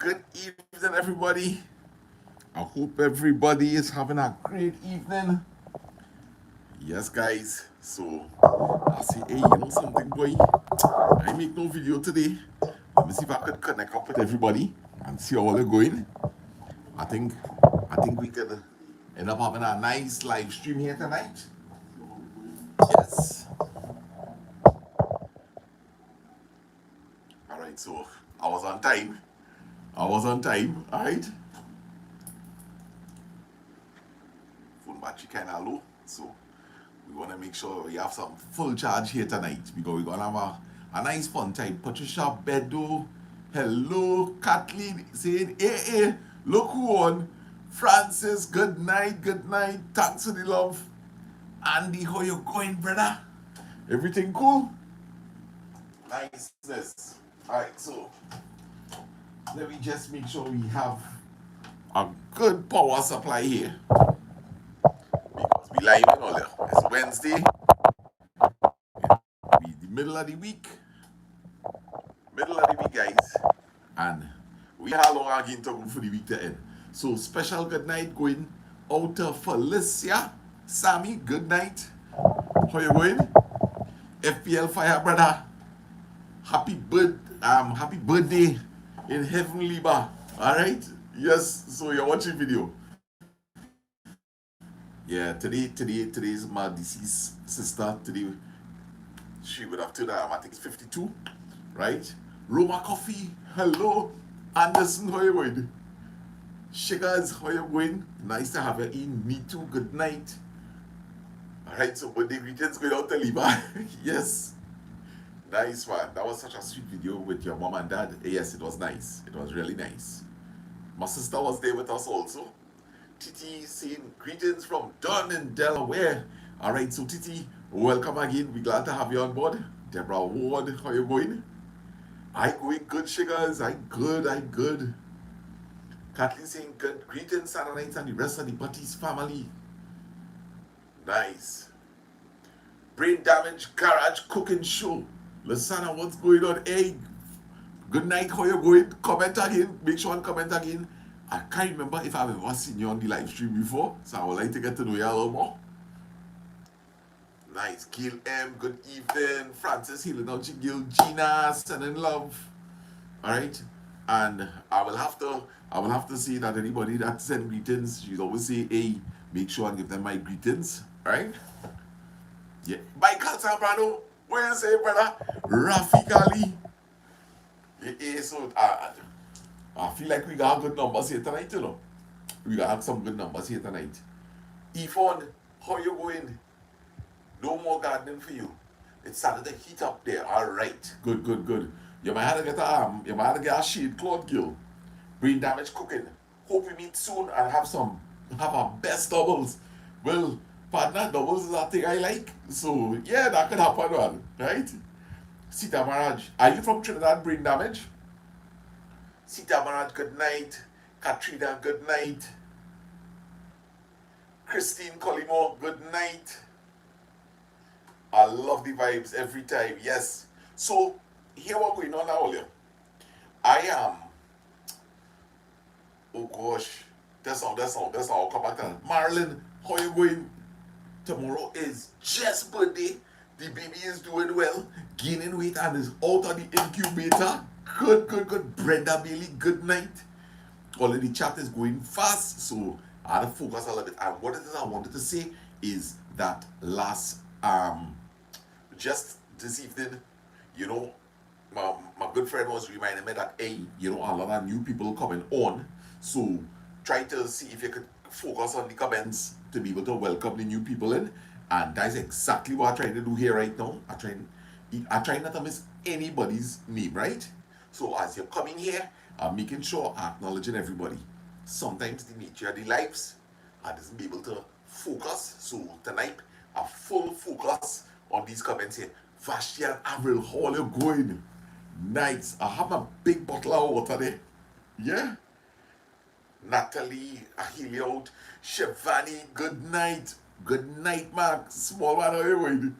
Good evening, everybody. I hope everybody is having a great evening. Yes, guys. So, I say, hey, you know something, boy? I make no video today. Let me see if I could connect up with everybody and see how all are going. I think, I think we could end up having a nice live stream here tonight. Yes. All right. So, I was on time. All right. Phone battery kind of low, so we want to make sure we have some full charge here tonight because we're going to have a nice fun time. Patricia Bedo, hello. Kathleen saying, hey, look who on. Francis, good night. Thanks for the love. Andy, how you going, brother? Everything cool? Niceness. All right, so let me just make sure we have a good power supply here because we live in all there. It's Wednesday. We the middle of the week, guys, and we have long again to go for the week to end. So special good night going out to Felicia, Sammy. Good night. How you going? FPL Fire, brother. Happy birthday in heavenly bar. All right. Yes. So you're watching video. Yeah. Today is my deceased sister. Today she would have turned I think it's 52, right? Roma Coffee, hello. Anderson, how you going? Sugars, how you going? Nice to have you in. Me too, good night. Alright, so birthday greetings going out to Liba. Yes. Nice one. That was such a sweet video with your mom and dad. Yes, it was nice. It was really nice. My sister was there with us also. Titi saying greetings from Don in Delaware. Alright, so Titi, welcome again. We're glad to have you on board. Deborah Ward, how you going? I going good, sugars. I good. Kathleen saying good greetings, Saturday night, and the rest of the Baptiste family. Nice. Brain damage garage cooking show. Lasana, what's going on? Hey, good night. How you going? Comment again. Make sure and comment again. I can't remember if I've ever seen you on the live stream before, so I would like to get to know you a little more. Nice. Gil M, good evening. Francis Hillenouchi, Gil, Gina, sending love. Alright. And I will have to say that anybody that send greetings, you always say, hey, make sure and give them my greetings. Alright? Yeah. Michael Zambrano, what you say, brother? Rafik Ali. Yeah, so I feel like we got good numbers here tonight, you know. We got some good numbers here tonight. Yvonne, how you going? No more gardening for you. It started to heat up there. All right. Good. You might have to get a shade cloth, Gil. Brain damage cooking. Hope we meet soon and have our best doubles. Well, partner doubles is a thing I like. So yeah, that could happen, man. Right? Sita Maraj. Are you from Trinidad, brain damage? Sita Maraj, good night. Katrina, good night. Christine Colimo, good night. I love the vibes every time. Yes. So here what going on now, I am. Oh gosh, that's all. I'll come back to Marilyn, how you going? Tomorrow is Jess' birthday. The baby is doing well, gaining weight and is out of the incubator. Good. Brenda Bailey, good night. Already chat is going fast, so I had to focus a little bit. And what it is I wanted to say is that just this evening, you know, my good friend was reminding me that, hey, you know, a lot of new people coming on. So try to see if you could focus on the comments to be able to welcome the new people in. And that's exactly what I'm trying to do here right now. I try not to miss anybody's name, right? So as you're coming here, I'm making sure I'm acknowledging everybody. Sometimes the nature of the lives, I doesn't be able to focus. So tonight, a full focus on these comments here. Vashian Avril, how are you going? Nice. I have a big bottle of water there. Yeah. Natalie, Ahiliot, Shivani, good night. Good night, Mark. Small man, how are you going?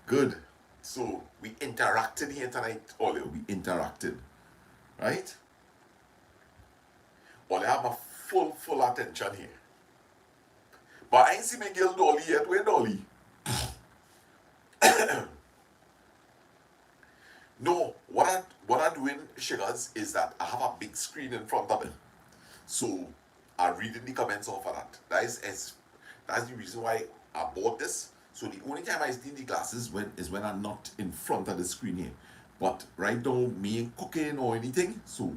Good. So we interacted here tonight, all we interacted. Right? Only have my full attention here. But I ain't see my girl Dolly yet. Where Dolly? No, what I'm doing, sugars, is that I have a big screen in front of me. So I'm reading the comments off of that. That's the reason why I bought this. So the only time I need the glasses is when I'm not in front of the screen here. But right now, me ain't cooking or anything, so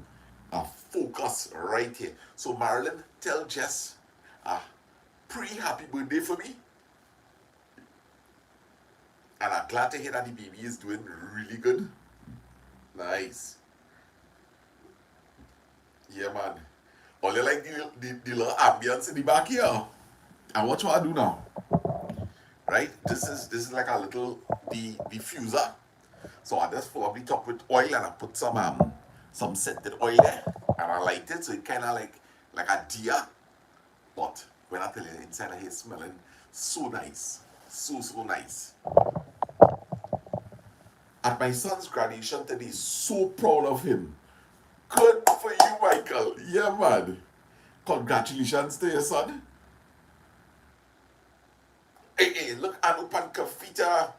I focus right here. So Marilyn, tell Jess, pre-happy birthday for me. And I'm glad to hear that the baby is doing really good. Nice. Yeah, man. Only like the little ambience in the back here. And watch what I do now. Right? This is like a little diffuser. So I just probably top with oil and I put some scented oil there. And I light it so it kinda like a deer. But when I tell you inside of here smelling so nice. So nice. At my son's graduation today, so proud of him. Good for you, Michael. Yeah, man. Congratulations to your son. Hey, look, Anupan Kafita.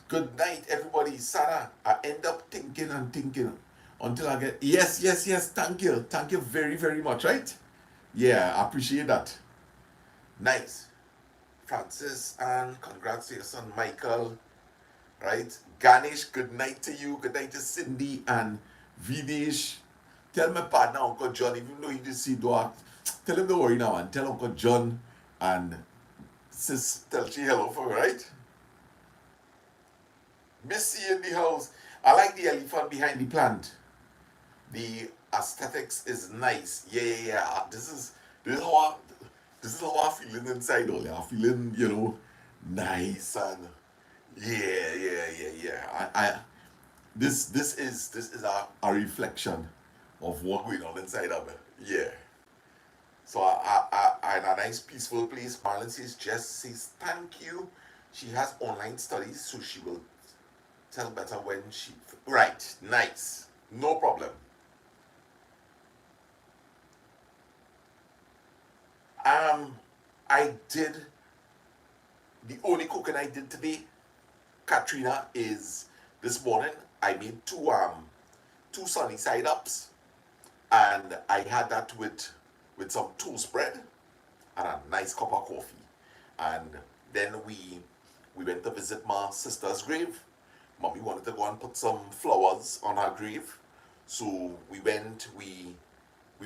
Good night, everybody. Sarah, I end up thinking and thinking until I get. Yes. Thank you. Thank you very much, right? Yeah, I appreciate that. Nice. Francis, and congrats to your son, Michael. Right? Ganesh, good night to you. Good night to Cindy and Videsh. Tell my partner, Uncle John, even though he didn't see Dwart, tell him don't worry now and tell Uncle John and sis, tell she hello for me, right? Missy in the house. I like the elephant behind the plant. The aesthetics is nice. Yeah. This is how I'm feeling inside. Only I'm feeling, nice and yeah. This is a reflection of what going on inside of me. Yeah. So I in a nice peaceful place. Marlon says thank you. She has online studies, so she will tell better when she. Right. Nice. No problem. I did. The only cooking I did today, Katrina, is this morning I made two sunny side ups, and I had that with some toast bread and a nice cup of coffee. And then we went to visit my sister's grave. Mommy wanted to go and put some flowers on her grave, so we went. We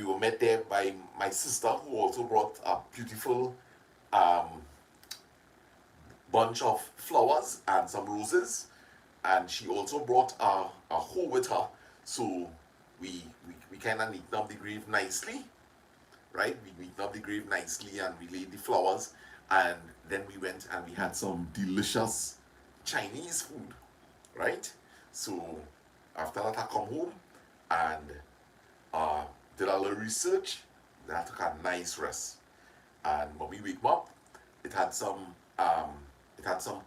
were met there by my sister, who also brought a beautiful bunch of flowers and some roses, and she also brought a hoe with her. So we kind of neatened up the grave nicely, right? We neatened up the grave nicely and we laid the flowers, and then we went and we had some delicious Chinese food, right? So after that, I come home and did a little research. Then I took a nice rest, and when we wake up, it had some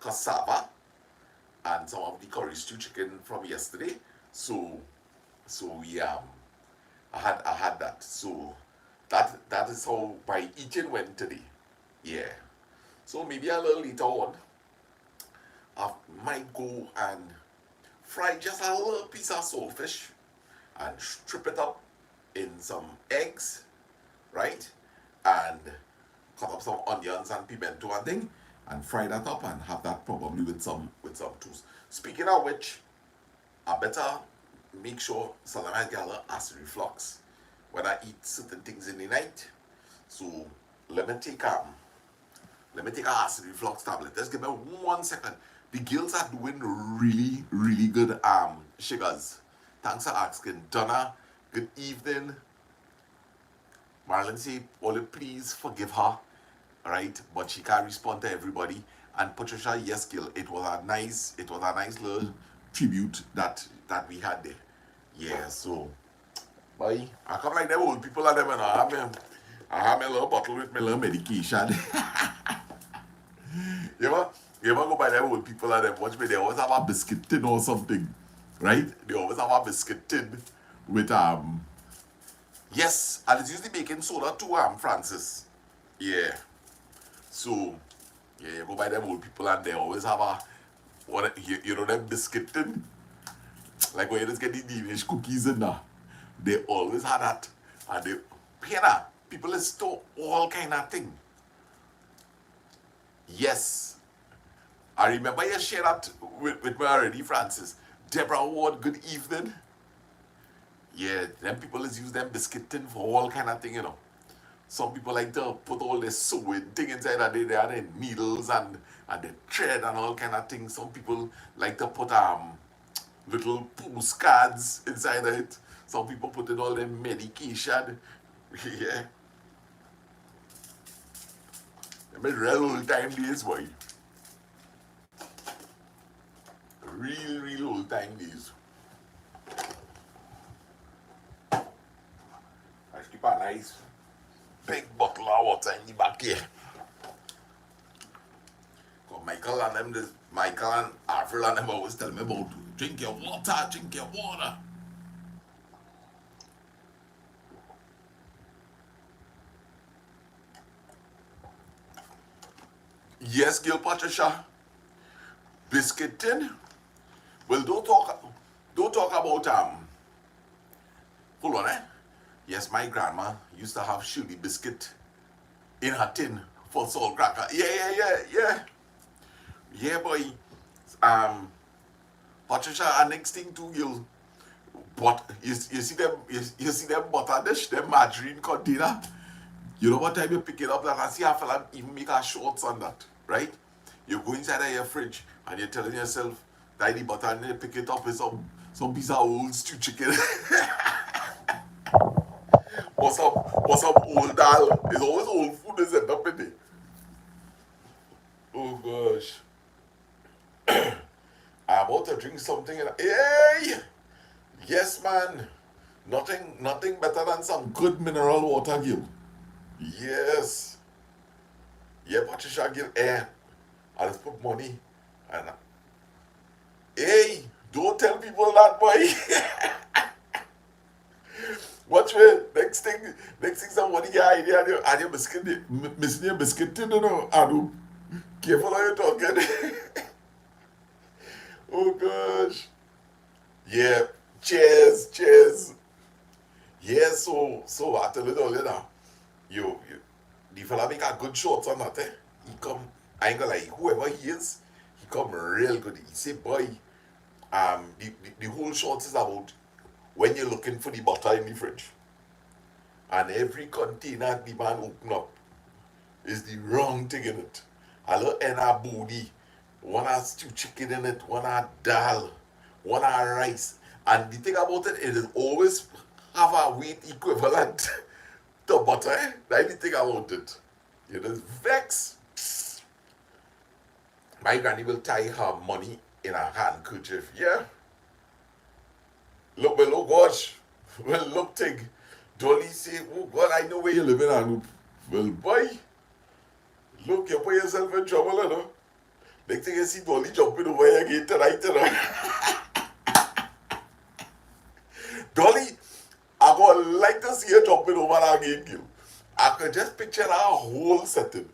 cassava and some of the curry stew chicken from yesterday. So we I had that. So that is how my eating went today. Yeah. So maybe a little later on, I might go and fry just a little piece of saltfish and strip it up in some eggs, right? And cut up some onions and pimento and thing, and fry that up and have that probably with some toast. Speaking of which, I better make sure sometimes I get a little acid reflux when I eat certain things in the night. So let me take an acid reflux tablet. Just give me 1 second. The girls are doing really good sugars. Thanks for asking. Donna, good evening. Marilyn say, Ollie, please forgive her, right? But she can't respond to everybody. And Patricia, yes, Gil, it was a nice little tribute that we had there. Yeah, so bye. I come like them old people and them, and I have my little bottle with my little medication. you ever go by them old people and them, watch me, they always have a biscuit tin or something, right? They always have a biscuit tin with Yes, and it's usually baking soda too, Francis. Yeah. So, yeah, you go by them old people and they always have a, what, you know them biscuit tin? Like when you just get the Danish cookies in there. They always had that. And they, Pena, people store all kind of thing. Yes. I remember you shared that with me already, Francis. Deborah Ward, good evening. Yeah, them people is use them biscuit tin for all kind of thing, you know. Some people like to put all this sewing thing inside and they are the needles and the thread and all kind of things. Some people like to put little postcards inside it. Some people put in all them medication. Yeah. I mean real old time days, boy. Real old time days. I keep a nice big bottle of water in the back here. Michael and them, Michael and Avril and them always tell me about drink your water, drink your water. Yes, Gil Patricia, biscuit tin. Well, don't talk about hold on, eh? Yes, my grandma used to have sugar biscuit in her tin for salt cracker. Yeah. Yeah, boy. Um, Patricia, and next thing too, but you see them, you see them butter dish, them margarine container. You know what time you pick it up, like I see a fella even make a shorts on that, right? You go inside of your fridge and you're telling yourself that the butter and you pick it up with some piece of old stew chicken. What's up old dal? It's always old food is end up in it. Oh gosh. I'm about to drink something and hey! Yes man. Nothing better than some good mineral water, Gil. Yes. Yeah, Patricia Gil, I just put money and hey, don't tell people that boy. Watch me. Next thing somebody get idea and your biscuit missing your biscuit, you know. And careful how you talking. Oh gosh. Yeah. Cheers. Yeah, so I tell you now. You the fella make a good shots on that, eh? He come, I ain't gonna lie, whoever he is, he come real good. He say, boy, the whole shorts is about when you're looking for the butter in the fridge. And every container the man open up is the wrong thing in it. A little and a booty, one has stew chicken in it, one has dal, one has rice. And the thing about it, it is always have a weight equivalent to butter. Eh? That's the thing about it. You just vex. My granny will tie her money in a handkerchief. Yeah. Look, well, oh gosh. Well, look, thing. Dolly say, oh God, I know where you live in Anoop. Well, boy, look, you put yourself in trouble, you know. Next thing you see Dolly jumping over your gate tonight, you know. Dolly, I would like to see her jumping over that gate, Gil. I could just picture that whole setting.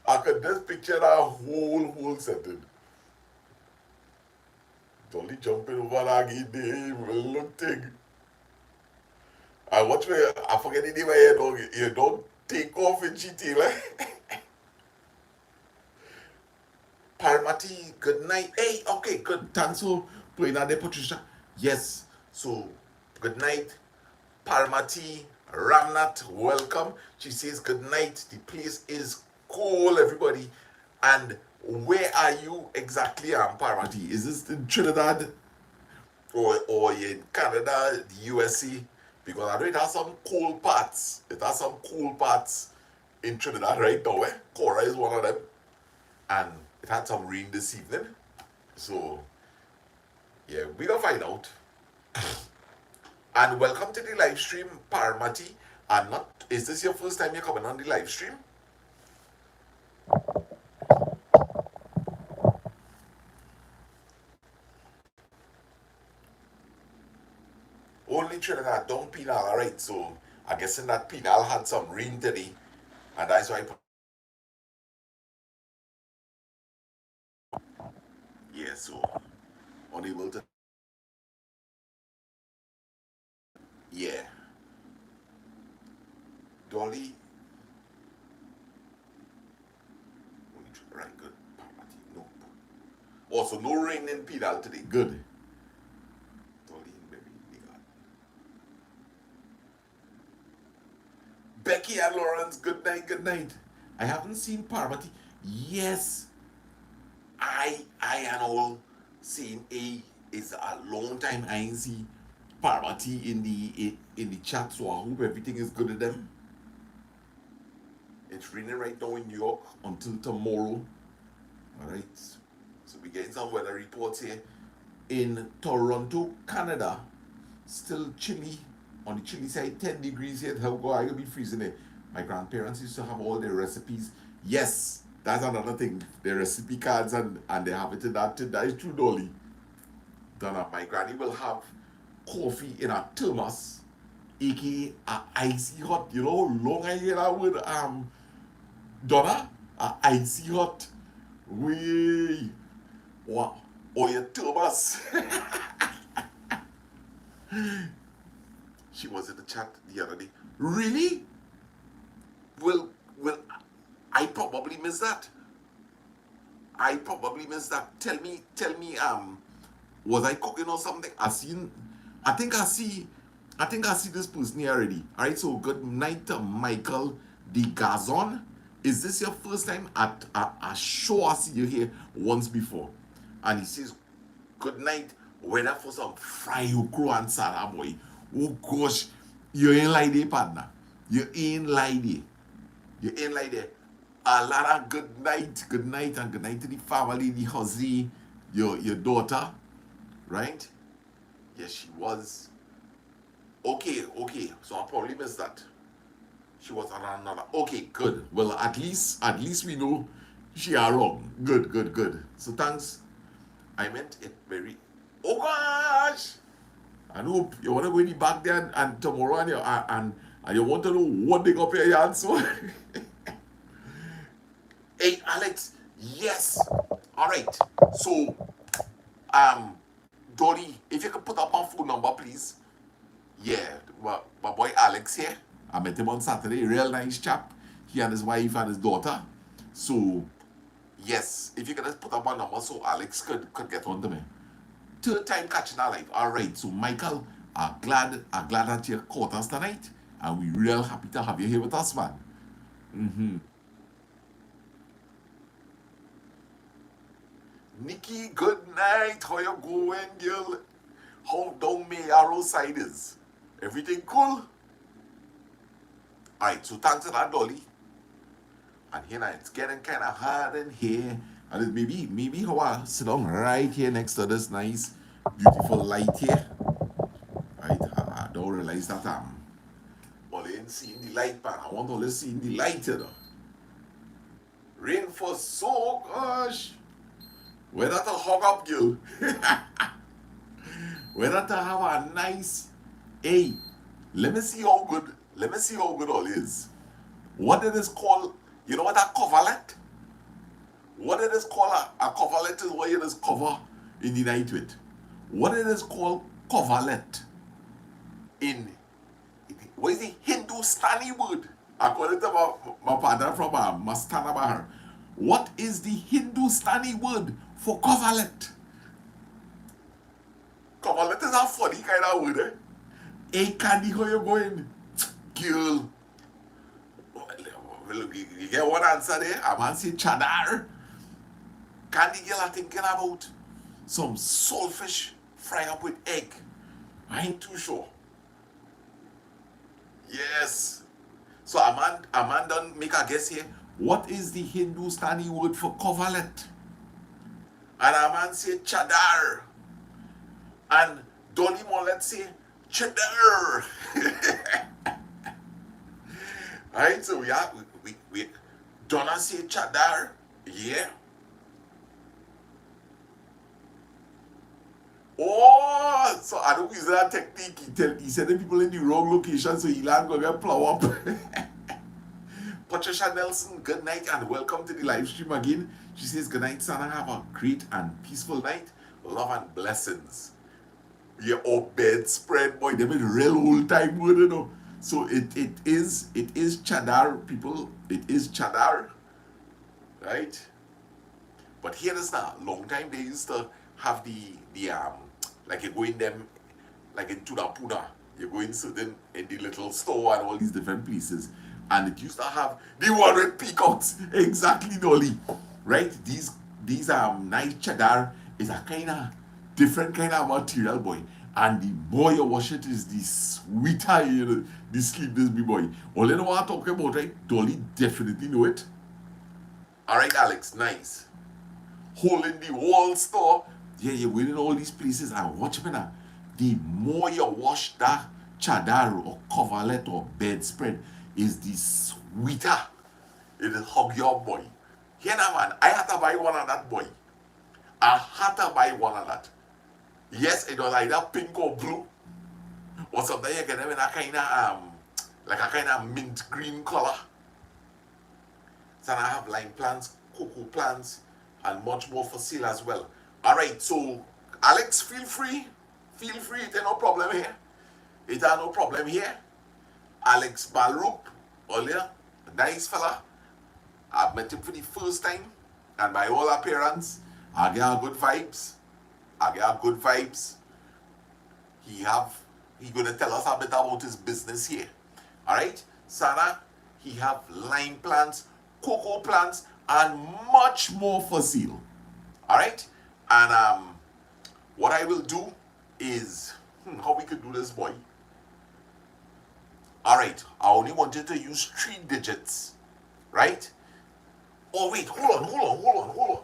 I could just picture that whole setting. Dolly jumping over that gate there, well, look, thing. I watch me, I forget the name of your dog. Your dog take off in GTA, like. Parmati, good night. Hey, okay, good. Thanks for playing that there, Patricia. Yes. So, good night. Parmati, Ramnat, welcome. She says good night. The place is cool, everybody. And where are you exactly, Parmati? Is this in Trinidad or in Canada, the USA? Because I know it has some cool parts. It has some cool parts in Trinidad right now. Cora is one of them. And it had some rain this evening. So, yeah, we gonna find out. And welcome to the live stream, Parmati. And not, is this your first time you're coming on the live stream? Only Trinidad, don't penal, alright. So, I guess in that Pinal had some rain today, and that's why. Yeah, so unable to. Yeah, Dolly. Right, good. No. Also, no rain in Pinal today. Good. Dolly, baby, they got Becky and Lawrence. Good night. Good night. I haven't seen Parvati. Yes, I and all seen a is a long time I ain't see Parvati in the chat, so I hope everything is good with them. It's raining right now in New York until tomorrow. All right, so we getting some weather reports here in Toronto, Canada. Still chilly on the chilly side, 10 degrees here. How go I will be freezing it. My grandparents used to have all their recipes. Yes, that's another thing. Their recipe cards and they have it in that. That is true, Dolly. Donna, my granny will have coffee in a thermos, aka a icy hot. You know how long I hear that word? Donna, a icy hot. We what? Or your thermos. She was in the chat the other day. Really? Well, I probably missed that. I probably missed that. Tell me, was I cooking or something? I think I think I see this person here already. Alright, so good night to Michael De Gazon. Is this your first time at a show? I see you here once before. And he says, good night, weather for some fry okro and sada boy. Oh gosh, you ain't like that, partner. You ain't like that. You ain't like that. Lara, good night, and good night to the family, the husband, your daughter, right? Yes, she was. Okay. So I probably missed that. She was on another. Okay, good. Well, at least we know she are wrong. Good. So thanks. I meant it very. Oh gosh! I hope you want to go in the back there and tomorrow and you want to know what they got for your answer. Hey, Alex. Yes. All right. So, um, Dolly, if you could put up my phone number, please. Yeah, my boy Alex here. I met him on Saturday. Real nice chap. He and his wife and his daughter. So, yes, if you could just put up my number so Alex could get on to me. Third time catching our life. All right. So, Michael, I'm glad that you caught us tonight, and we real happy to have you here with us, man. Nikki, good night. How you going, girl? How down may arrow side is? Everything cool? Alright, so thanks to that, Dolly. And here now it's getting kind of hard in here. And it maybe how I sit down right here next to this nice, beautiful light here. Right, I don't realize that I'm only seeing the light, man. I want to only see the light, you know. Rain for so gosh. Where that a hog up, girl? Where that to have a nice, hey, let me see how good all is. What it is called, you know what a coverlet? What it is called, a coverlet is what it is cover in the night with. What it is called coverlet in what is the Hindustani word? According to my partner from Mastana Bahar. What is the Hindustani word for coverlet? Coverlet is a funny kind of word, eh? Hey, Candy, how you going? Girl. You get one answer there? A man say chadar. Candy girl are thinking about some saltfish fry up with egg. I ain't too sure. Yes. So a man done make a guess here. What is the Hindustani word for coverlet? And a man say chadar. And Dolly Mollett say cheddar. Right, so we Donna say chadar. Yeah. Oh, So I don't use that technique. He said the people in the wrong location, so he land go get plow up. Patricia Nelson, good night and welcome to the live stream again. She says, good night, Sana. Have a great and peaceful night. Love and blessings. Yeah, or bedspread, boy. They made a real old time word, you know. So it is chadar, people. It is chadar, right? But here is now. Long time they used to have the like you go in them, like in Tudapuna, you go in certain in the little store and all these different places, and it used to have the one with peacocks. Exactly, Dolly. Right? These nice chadar is a kind of different kind of material, boy. And the more you wash it, is the sweeter the sleep be, boy. All you know what I'm talking about, right? Dolly definitely know it. All right, Alex, nice. Hole in the wall store. Yeah, you're going in all these places and watch me now. The more you wash that chadar or coverlet or bedspread, is the sweeter it'll hug your boy. Here now, man, I had to buy one of that, boy. I had to buy one of that. Yes, it was either pink or blue. Or sometimes you get them in a kind of like a kind of mint green color. So I have lime plants, cocoa plants, and much more for sale as well. Alright, so Alex, feel free. Feel free, it ain't no problem here. It ain't no problem here. Alex Balroop, earlier, nice fella. I've met him for the first time, and by all appearance, I get good vibes. He gonna tell us a bit about his business here. Alright? Sana, he have lime plants, cocoa plants, and much more for sale. Alright? And what I will do is how we could do this, boy. Alright, I only wanted to use 3 digits. Right? Oh wait, hold on.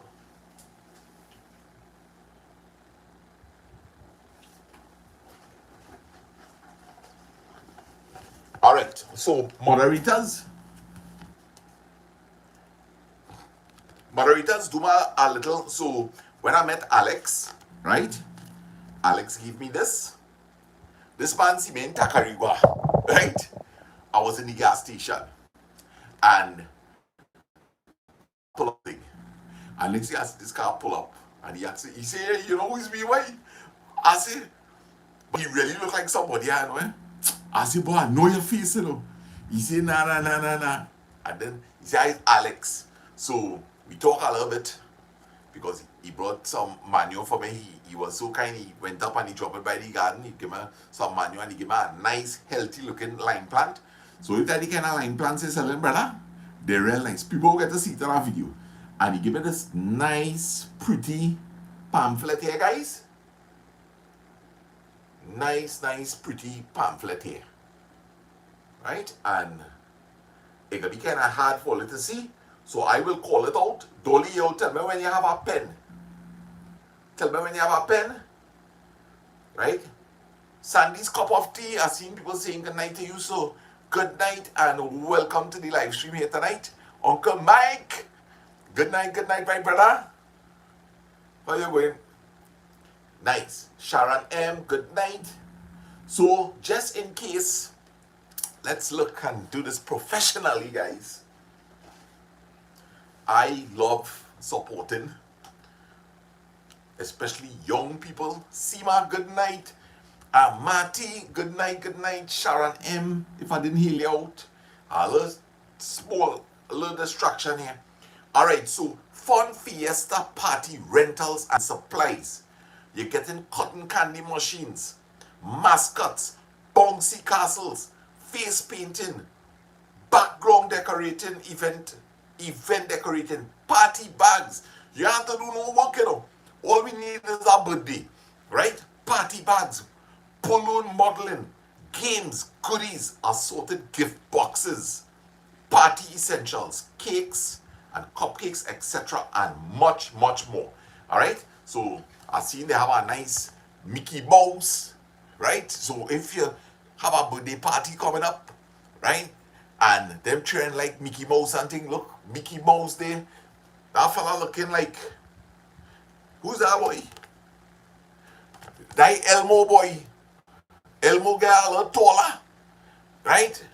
Alright, so moderators, do a little. So when I met Alex, right? Alex gave me this. This man see me in Tacarigua, right? I was in the gas station and pull up thing. Alex asked this car pull up and he said, hey, you know who's me, why? I said, but he really look like somebody I know, eh? I said, boy, I know your face, you know. He said, nah. And then he said, it's Alex. So we talk a little bit because he brought some manual for me. He was so kind. He went up and he dropped it by the garden. He gave me some manual and he gave me a nice, healthy looking lime plant. So if that the kind of lime plants he's selling, brother, they're real nice. People get to see it on our video. And he gave me this nice, pretty pamphlet here, guys. Nice, pretty pamphlet here. Right? And it can be kind of hard for you to see. So I will call it out. Dolly, you tell me when you have a pen. Tell me when you have a pen. Right? Sandy's cup of tea. I've seen people saying good night to you. So good night and welcome to the live stream here tonight. Uncle Mike. Good night, my brother. How you going? Nice. Sharon M, good night. So, just in case, let's look and do this professionally, guys. I love supporting, especially young people. Seema, good night. Marty, good night. Sharon M, if I didn't hear you out. A little distraction here. Alright, so fun fiesta party rentals and supplies. You're getting cotton candy machines, mascots, bouncy castles, face painting, background decorating, event decorating, party bags. You have to do no work, you know. All we need is a birthday, right? Party bags, balloon modeling, games, goodies, assorted gift boxes, party essentials, cakes and cupcakes, etc. and much more. Alright? So I've seen they have a nice Mickey Mouse, right? So if you have a birthday party coming up, right? And them trend like Mickey Mouse and thing, look, Mickey Mouse there. That fella looking like, who's that boy? That Elmo boy, Elmo get a little taller, right?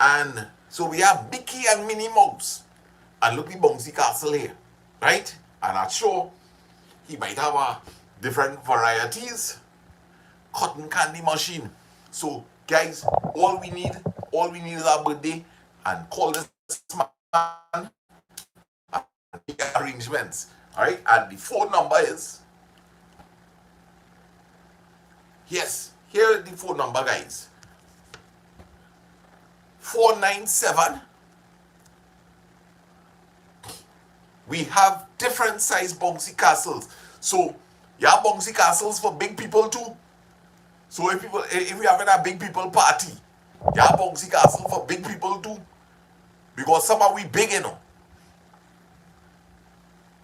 And so we have Mickey and Minnie Mouse. And look the bouncy castle here, right? And I'm sure he might have different varieties. Cotton candy machine. So guys, all we need is our birthday and call this man and make arrangements. Alright? And the phone number is, yes, here is the phone number, guys. 497. We have different size bouncy castles. So you have bouncy castles for big people too. So if we having a big people party, you have bouncy castle for big people too. Because some are we big, you know.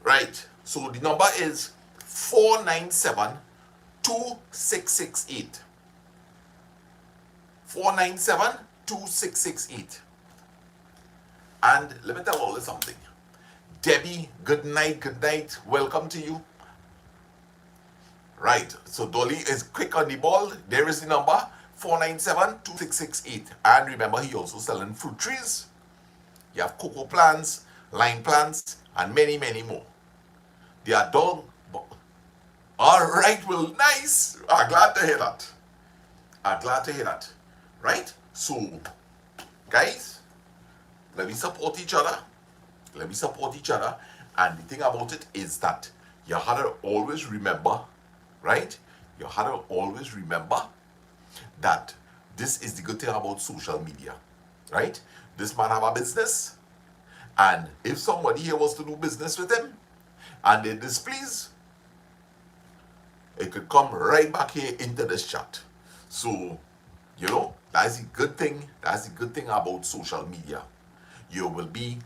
Right. So the number is 497-2668. 497-2668. And let me tell you something. Debbie, good night, good night. Welcome to you. Right, so Dolly is quick on the ball. There is the number, 497-2668. And remember, he also selling fruit trees. You have cocoa plants, lime plants, and many, many more. They are dog. All right, well, nice. I'm glad to hear that. I'm glad to hear that. Right? So, guys, let me support each other. Let me support each other. And the thing about it is that you have to always remember, right? You have to always remember that this is the good thing about social media, right? This man have a business, and if somebody here wants to do business with him and they're displeased, it could come right back here into this chat. So, you know, that's the good thing. That's the good thing about social media. You will be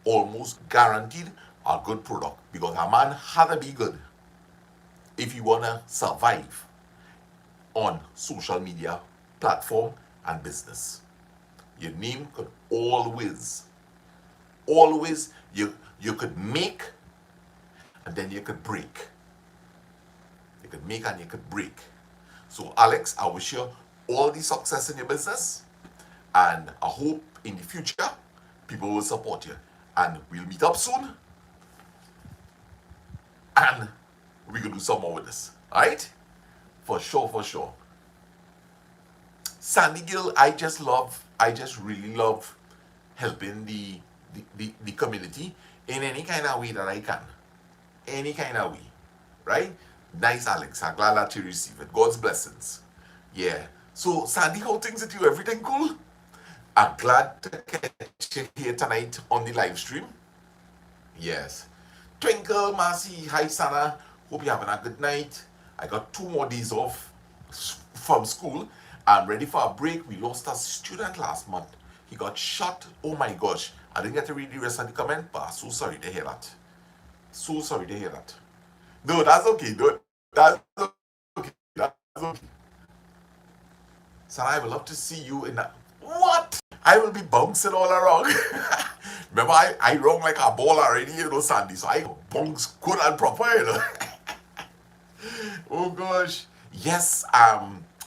almost guaranteed a good product, because a man had to be good if you want to survive on social media platform and business. Your name could always, you could make and then you could break. You could make and you could break. So Alex, I wish you all the success in your business, and I hope in the future people will support you. And we'll meet up soon, and we can do some more with this. Alright? For sure, for sure. Sandy Gill, I just really love helping the community in any kind of way that I can. Any kind of way. Right? Nice, Alex. I'm glad that you receive it. God's blessings. Yeah. So, Sandy, how things with you? Everything cool? I'm glad to catch you here tonight on the live stream. Yes. Twinkle, Marcy, hi, Sana. Hope you're having a good night. I got 2 more days off from school. I'm ready for a break. We lost a student last month. He got shot. Oh my gosh. I didn't get to read the rest of the comment, but I'm so sorry to hear that. So sorry to hear that. No, that's okay. No, that's okay. That's okay. Sana, I would love to see you in that. What? I will be bouncing all around. Remember, I run like a ball already, you know, Sandy. So I bounce good and proper, you know. Oh gosh. Yes,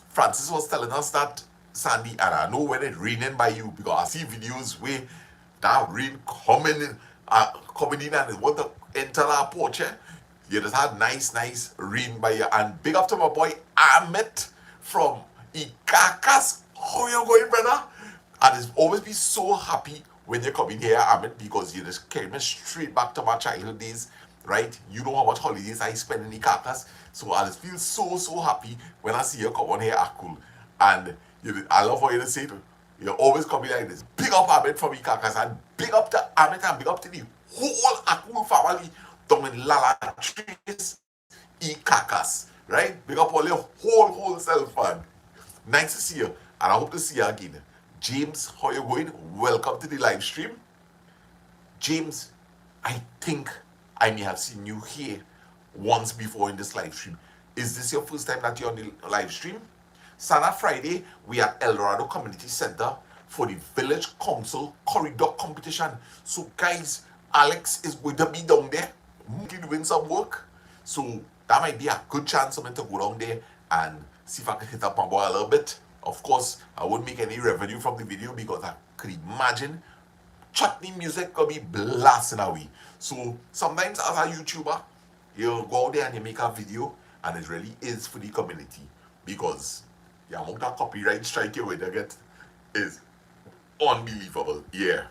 Francis was telling us that, Sandy, and I know when it's raining by you, because I see videos where that rain coming in and it want to enter our porch. You just had nice rain by you. And big up to my boy Amit from Ikakas. How you going, brother? And it's always be so happy when you come in here, Amit, because you just carry me straight back to my childhood days, right? You know how much holidays I spend in Ikakas. So I just feel so happy when I see you come on here at cool. And I love how you say it. You always come in like this. Big up Amit from Ikakas, and big up to Amit, and big up to the whole Akul family down in Lala Trees, Ikakas, right? Big up all your whole self, man. Nice to see you, and I hope to see you again. James, how you going? Welcome to the live stream. James, I think I may have seen you here once before in this live stream. Is this your first time that you're on the live stream? Sana Friday, we are at El Dorado Community Center for the Village Council Corridor Competition. So guys, Alex is going to be down there doing some work. So that might be a good chance for me to go down there and see if I can hit up my boy a little bit. Of course, I wouldn't make any revenue from the video because I could imagine chutney music could be blasting away. So sometimes as a YouTuber, you go out there and you make a video and it really is for the community, because the amount of copyright strike you will get is unbelievable. Yeah.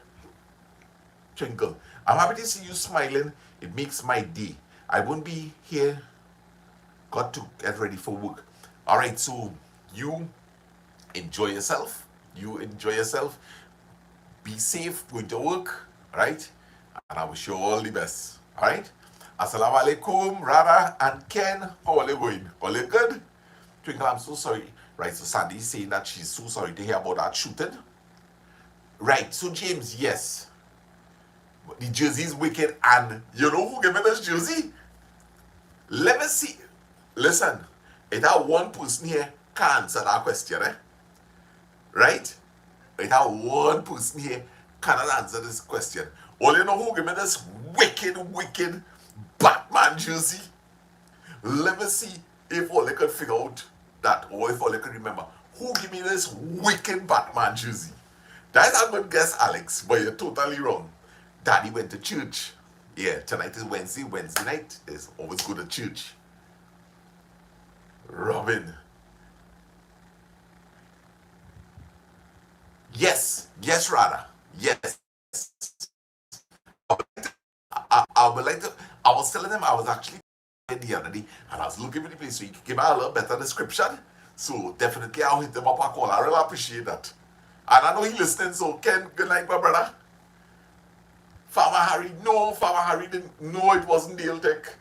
Twinkle, I'm happy to see you smiling. It makes my day. I wouldn't be here. Got to get ready for work. Alright, so you enjoy yourself. You enjoy yourself. Be safe going to work. Alright? And I wish you all the best. Alright? Assalamu alaikum, Rada and Ken. How are you going? All you good? Twinkle, I'm so sorry. Right, so Sandy's saying that she's so sorry to hear about that shooting. Right, so James, yes. The jersey is wicked, and you know who gave me this jersey? Let me see. Listen, it had one person here can answer that question, eh? Right? It had one person here cannot answer this question. All you know who gave me this wicked Batman jersey? Let me see if all I can figure out that, or if all I can remember. Who gave me this wicked Batman jersey? That's a good guess, Alex, but you're totally wrong. Daddy went to church. Yeah, tonight is Wednesday. Wednesday night is always go to church. Robin. Yes, Rada. Yes. I would like to. I was telling them I was actually the other day, and I was looking for the place so you could give me a little better description. So definitely I'll hit them up a call. I really appreciate that. And I know he's listening, so Ken, good night, my brother. Farmer Harry, no, Farmer Harry didn't. No, it wasn't Dale Tech.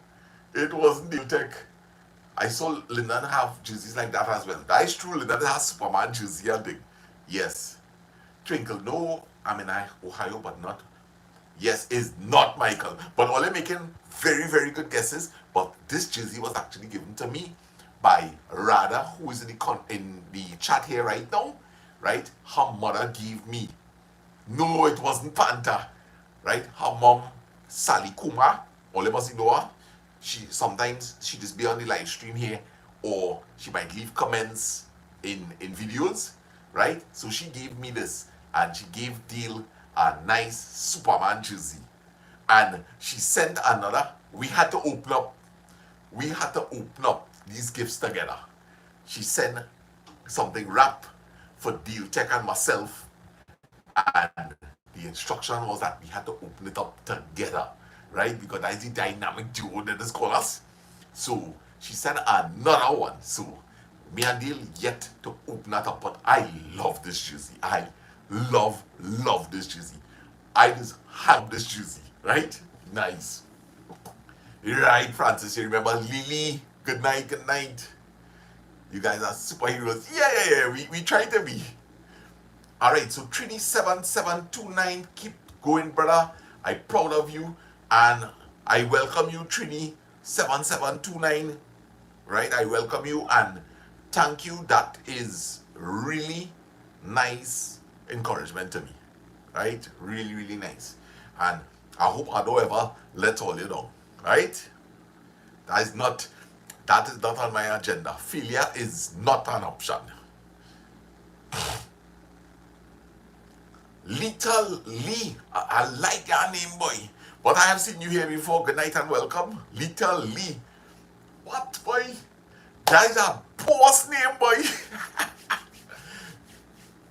It wasn't Dale Tech. I saw Lyndon have jerseys like that as well. That is true. Lyndon has Superman jersey and thing. Yes. Twinkle, no, I'm in Ohio, but not. Yes, is not Michael. But all making very good guesses. But this jersey was actually given to me by Rada, who is in the chat here right now. Right? Her mother gave me. No, it wasn't Panther. Right? Her mom, Sally Kuma, all of us know her. Sometimes she just be on the live stream here, or she might leave comments in videos, right? So she gave me this, and she gave Dale a nice Superman jersey, and she sent another. We had to open up these gifts together. She sent something wrapped for Dale Tech and myself, and the instruction was that we had to open it up together, right? Because that's the dynamic duo that is called us. So she sent another one. So me and Dale yet to open that up, but I love this jersey. I love this jersey. I just have this jersey, right? Nice. Right, Francis, you remember Lily? Good night. You guys are superheroes. Yeah. We try to be. Alright, so Trini 7729, keep going, brother. I'm proud of you, and I welcome you, Trini 7729. Right, I welcome you and thank you. That is really nice encouragement to me. Right, really nice, and I hope I don't ever let all you down. Right, that is not on my agenda. Failure is not an option. Little Lee, I like your name, boy. But I have seen you here before. Good night and welcome. Little Lee. What, boy? That is a boss name, boy.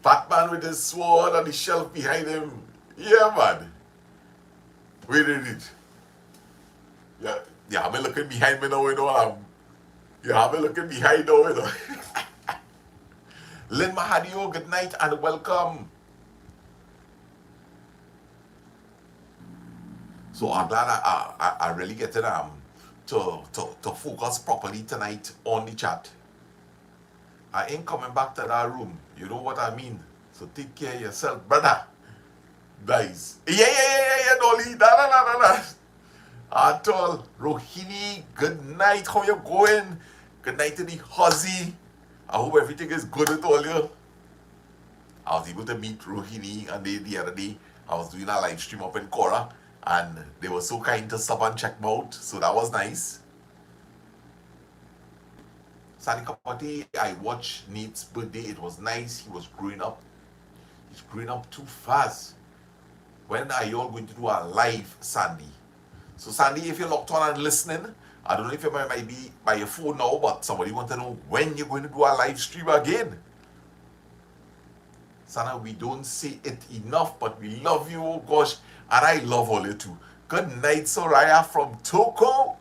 Batman with his sword on the shelf behind him. Yeah, man. We did it. Yeah, I've been looking behind me now, you know. I've been looking behind now, you know. Lynn Mahadio, good night and welcome. So I'm glad I really get it to focus properly tonight on the chat. I ain't coming back to that room. You know what I mean? So take care of yourself, brother. Nice. Yeah, Dolly. Nah. At all. Rohini, good night. How you going? Good night to the Huzzy. I hope everything is good with all you. I was able to meet Rohini and the other day. I was doing a live stream up in Cora, and they were so kind to stop and check me out, so that was nice. Sandy Kapati, I watched Nate's birthday. It was nice. He was growing up. He's growing up too fast. When are you all going to do a live, Sandy? So, Sandy, if you're locked on and listening, I don't know if you might be by your phone now, but somebody want to know when you're going to do a live stream again. Sana, we don't say it enough, but we love you, oh gosh, and I love all you too. Good night, Soraya from Toko.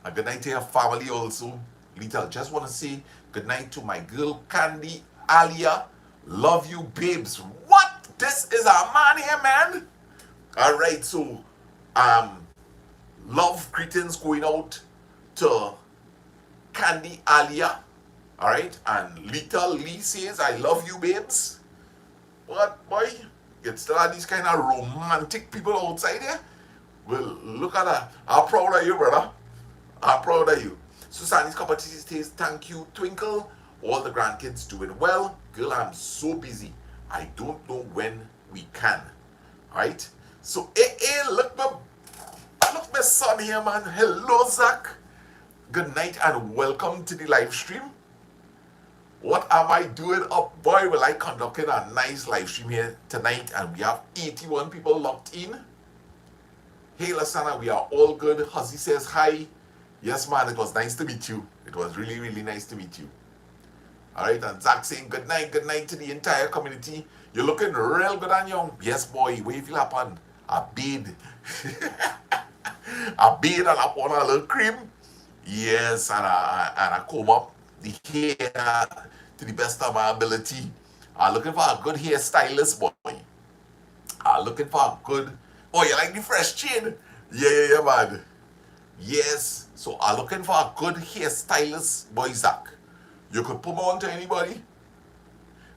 And good night to your family also. Little, just want to say good night to my girl Candy, Alia. Love you, babes. What? This is a man here, man. All right, so love greetings going out to Candy, Alia. All right, and Little Lee says, I love you, babes. What, boy? You still have these kind of romantic people outside here? Well, look at that. I'm proud of you, brother. I'm proud of you. Susanne's Kapati says, thank you, Twinkle. All the grandkids doing well. Girl, I'm so busy. I don't know when we can. All right? So, hey, look my son here, man. Hello, Zach. Good night and welcome to the live stream. What am I doing up? Boy, will I conducting a nice live stream here tonight, and we have 81 people locked in. Hey, Lasana, we are all good. Huzzy says hi. Yes, man, it was nice to meet you. It was really, really nice to meet you. All right, and Zach saying good night to the entire community. You're looking real good and young. Yes, boy, where you feel upon? A bead. A bead and up on a little cream. Yes, and I comb up the hair to the best of my ability. I'm looking for a good hairstylist, boy. I'm looking for a good... Oh, you like the fresh chain? Yeah, man. Yes. So I'm looking for a good hairstylist, boy, Zach. You could put me on to anybody.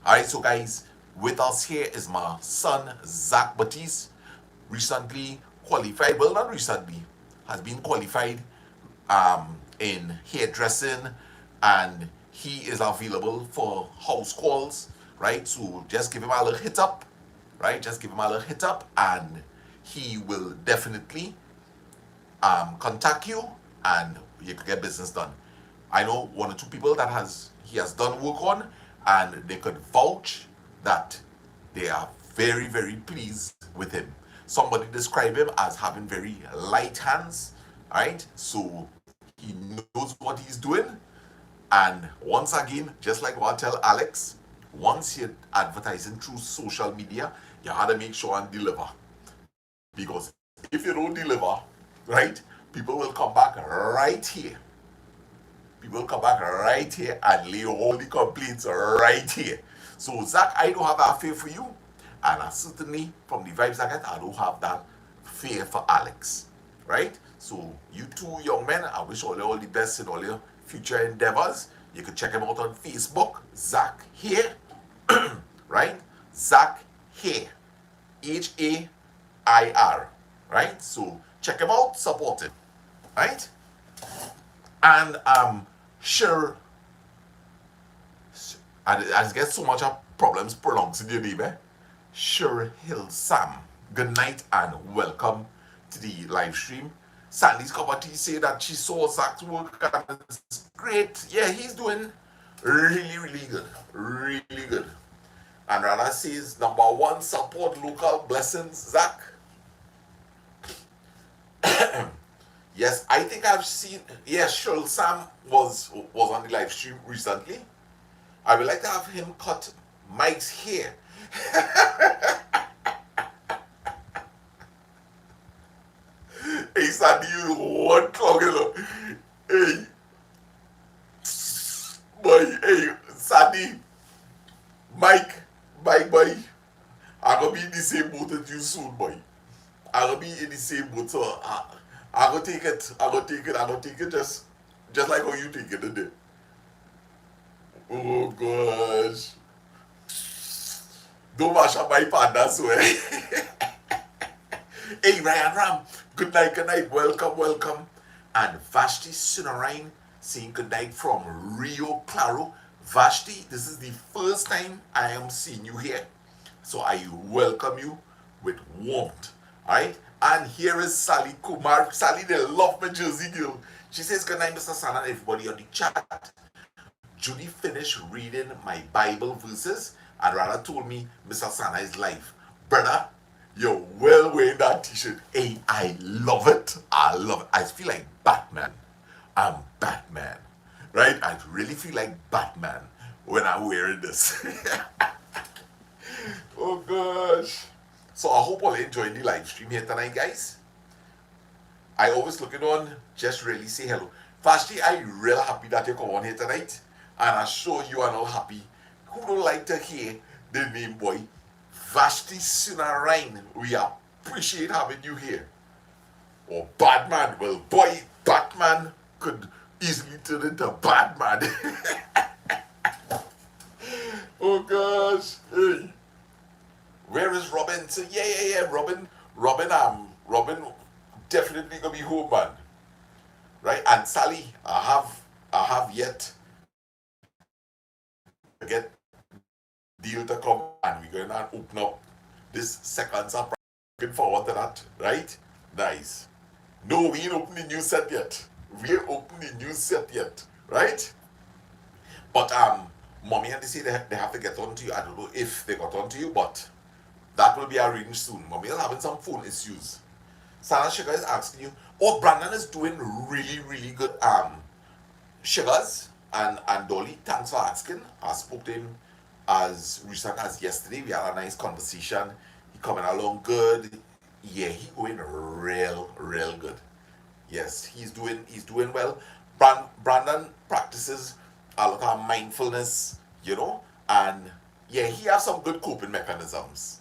Alright, so guys, with us here is my son, Zach Baptiste. Recently qualified, well, not recently, has been qualified in hairdressing, and he is available for house calls, right? So just give him a little hit up, right? Just give him a little hit up, and he will definitely contact you, and you can get business done. I know one or two people that he has done work on, and they could vouch that they are very, very pleased with him. Somebody described him as having very light hands, right? So he knows what he's doing. And once again, just like what I tell Alex, once you're advertising through social media, you have to make sure and deliver. Because if you don't deliver, right, people will come back right here. People will come back right here and lay all the complaints right here. So, Zach, I don't have that fear for you. And I certainly, from the vibes I get, I don't have that fear for Alex. Right? So, you two young men, I wish all the best in all your future endeavors. You can check him out on Facebook, Zach Here. Right? Zach Here. Hair. Right? So, check him out, support him. Right? And sure, I get so much of problems pronouncing your name, Sure Hill Sam. Good night and welcome to the live stream. Sandy's Kapati say that she saw Zach's work and it's great. Yeah, he's doing really, really good. Really good. And Rana says, number one, support local blessings, Zach. Yes, I think I've seen. Yes, sure. Sam was on the live stream recently. I would like to have him cut Mike's hair. Hey, Sandy, you one clock, Hey, boy, hey, Sandy, Mike, boy. I'm gonna be in the same boat as you soon, boy. I'm gonna be in the same boat, so I'm gonna take it. I'm gonna take it just like how you take it today. Oh gosh. Don't mash up my panda, swear. Hey, Ryan Ram. Good night. Welcome. And Vashti Sunarain saying good night from Rio Claro. Vashti, this is the first time I am seeing you here. So I welcome you with warmth. Alright? And here is Sally Kumar. Sally, they love my Jersey girl. She says, good night, Mr. Sana, and everybody on the chat. Judy finished reading my Bible verses and rather told me Mr. Sana is live. Brother, you're well wearing that t-shirt. Hey, I love it. I love it. I feel like Batman. I'm Batman. Right? I really feel like Batman when I'm wearing this. Oh gosh. So I hope all enjoying the live stream here tonight, guys. I always looking on, just really say hello. Firstly, I'm real happy that you come on here tonight. And I'm sure you are all happy. Who don't like to hear the name boy Vashti Sunarain? We appreciate having you here. Or Batman. Well, boy, Batman could easily turn into Batman. Oh gosh. Hey. Where is Robin? So yeah. Robin definitely gonna be home, man. Right? And Sally, I have yet to get deal to come and we're gonna open up this second surprise. Looking forward to that, right? Nice. No, we ain't opened the new set yet. We ain't opened the new set yet, right? But mommy and they say they have to get on to you. I don't know if they got on to you, but that will be arranged soon. Mommy is having some phone issues. Sana Sugar is asking you. Oh, Brandon is doing really good. Sugars and Dolly, thanks for asking. I spoke to him as recent as yesterday. We had a nice conversation. He coming along good. Yeah, he going real good. Yes, he's doing well. Brandon practices a lot of mindfulness, and yeah, he has some good coping mechanisms.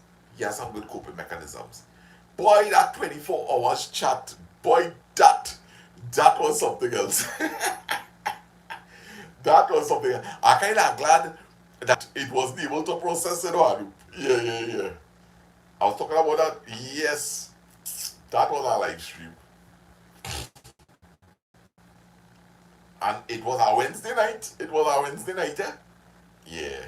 Boy, that 24 hours chat, boy, that was something else. That was something. I kind of glad that it wasn't able to process it on. Yeah. I was talking about that. Yes, that was our live stream. And it was our Wednesday night. Yeah.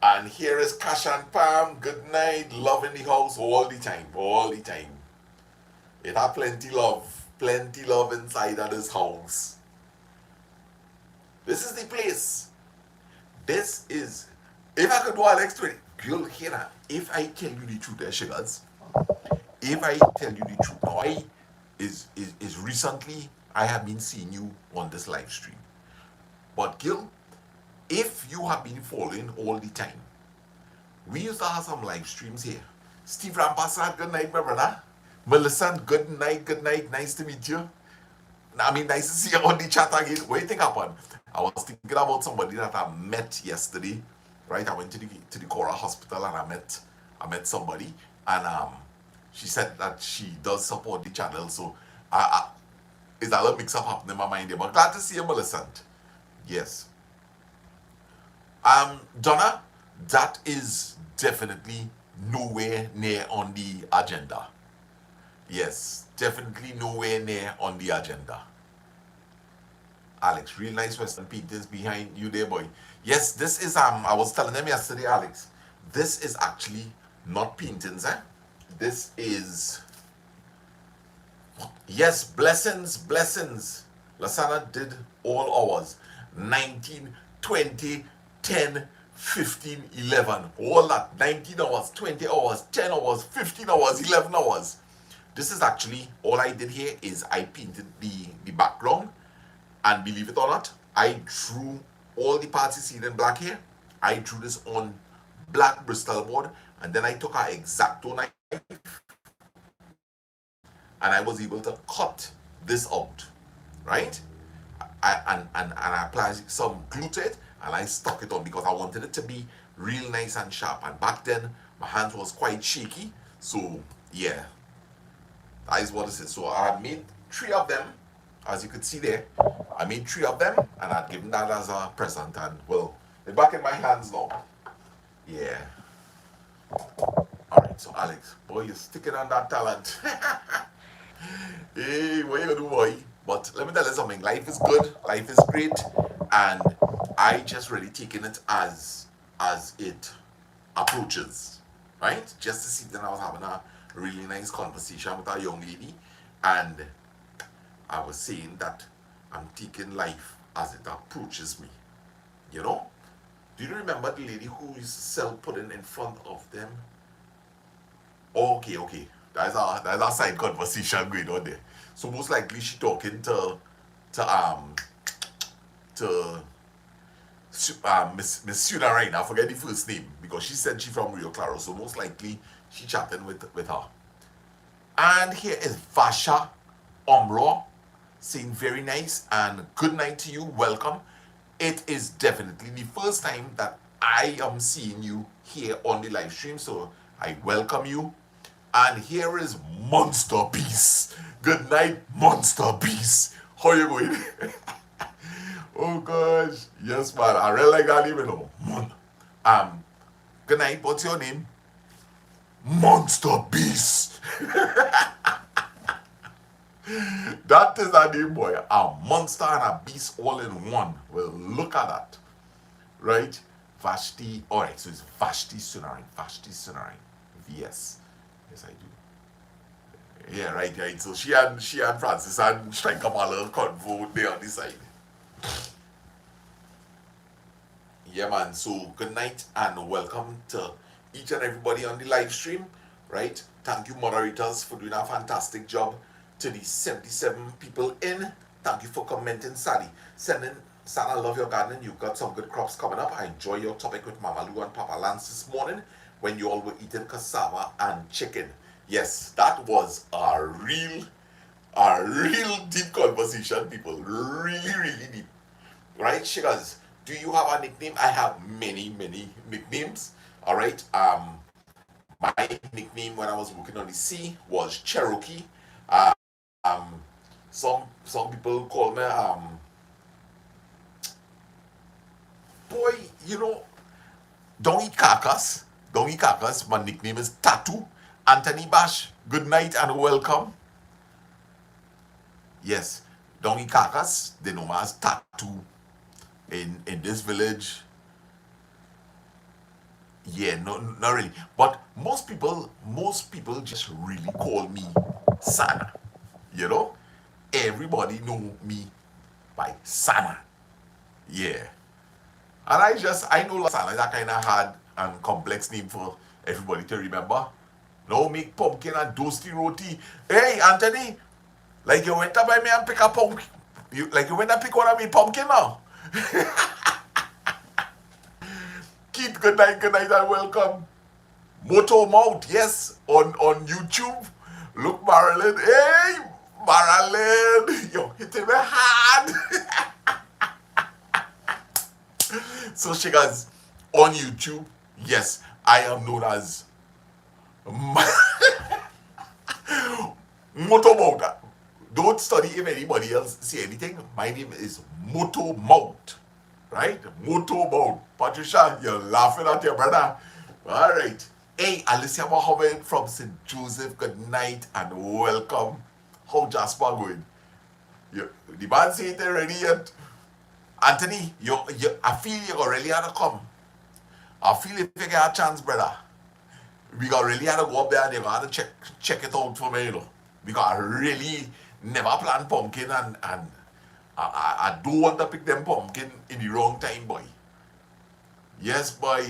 And here is Cash and Pam. Good night. Love in the house all the time. It had plenty love inside of this house. This is the place. This is, if I could do an extra, you'll hear that. If I tell you the truth, sugars. If I tell you the truth, now is recently I have been seeing you on this live stream. But Gil, if you have been following all the time, we used to have some live streams here. Steve Rampassad, good night, my brother. Melissa, good night. Nice to meet you. I mean, nice to see you on the chat again. What do you think happened? I was thinking about somebody that I met yesterday, right? I went to the Cora Hospital and I met somebody, and she said that she does support the channel, so it's a little mix-up happening in my mind there. But glad to see you, Millicent. Yes. Donna, that is definitely nowhere near on the agenda. Yes, definitely nowhere near on the agenda. Alex, real nice Western paintings behind you there, boy. Yes, this is I was telling them yesterday, Alex, this is actually not paintings, This is, yes, blessings. Lasana did all hours. 19, 20, 10, 15, 11. All that. 19 hours, 20 hours, 10 hours, 15 hours, 11 hours. This is actually, all I did here is I painted the background. And believe it or not, I drew all the parts you see in black here. I drew this on black Bristol board. And then I took an X-Acto knife. And I was able to cut this out. Right? And I applied some glue to it. And I stuck it on because I wanted it to be real nice and sharp. And back then, my hands was quite shaky. So, yeah. That is what this is. So I made 3 of them. As you could see there, I made 3 of them, and I'd given that as a present. And well, they're back in my hands now. Yeah. All right. So Alex, boy, you're sticking on that talent. Hey, what you gonna do, boy? But let me tell you something. Life is good. Life is great, and I just really taking it as it approaches, right? Just this evening I was having a really nice conversation with a young lady, and I was saying that I'm taking life as it approaches me. You know? Do you remember the lady who used to sell pudding in front of them? Okay, okay. That's a side conversation going on there. So most likely she talking to to Miss Suna right now. I forget the first name because she said she from Rio Claro. So most likely she chatting with her. And here is Vasha Omro saying very nice and good night to you. Welcome. It is definitely the first time that I am seeing you here on the live stream. So I welcome you. And here is Monster Beast. Good night, Monster Beast. How you going? Oh gosh. Yes, man. I really like that even though. Good night. What's your name? Monster Beast. That is a name, boy. A monster and a beast all in one. Well, look at that. Right? Vashti. Alright, so it's Vashti Sunarin. Vashti Sunarin. Yes. Yes, I do. Yeah, right, right. So she and Francis and strike up a little convo there on the side. Yeah, man. So good night and welcome to each and everybody on the live stream. Right? Thank you, moderators, for doing a fantastic job. To the 77 people in, thank you for commenting, Sally. Sending, Sana, I love your gardening. You've got some good crops coming up. I enjoy your topic with Mama Lou and Papa Lance this morning when you all were eating cassava and chicken. Yes, that was a real deep conversation, people. Really, really deep. Right, Sugars? Do you have a nickname? I have many, many nicknames. All right. My nickname when I was working on the sea was Cherokee. Um, some people call me boy, you know, don't eat carcass. Don't eat carcass. My nickname is Tattoo. Anthony Bash, good night and welcome. Yes, don't eat carcass. They know me as Tattoo in this village. Yeah, no, not really. But most people just really call me Sana. You know, everybody know me by Sana. Yeah, and I know Lasana is a kind of hard and complex name for everybody to remember. No, make pumpkin and toasty roti. Hey, Anthony, like you went up by me and pick a pumpkin. You went and pick one of me pumpkin now. Keith, good night and welcome. Moto Mount, yes, on YouTube. Look, Marilyn. Hey, Marilyn. Yo, hitting me hard. So, Shakers, on YouTube, yes, I am known as Moto Mount. Don't study if anybody else say anything. My name is Moto Mount. Right? Moto Mount. Patricia, you're laughing at your brother. All right. Hey, Alicia Mohammed from St. Joseph, good night and welcome. How Jasper going? The man say it ready yet? Anthony, I feel you really had to come. I feel if you get a chance, brother, we got really had to go up there and you got to check it out for me, you know. Because I really never planned pumpkin and I don't want to pick them pumpkin in the wrong time, boy. Yes, boy.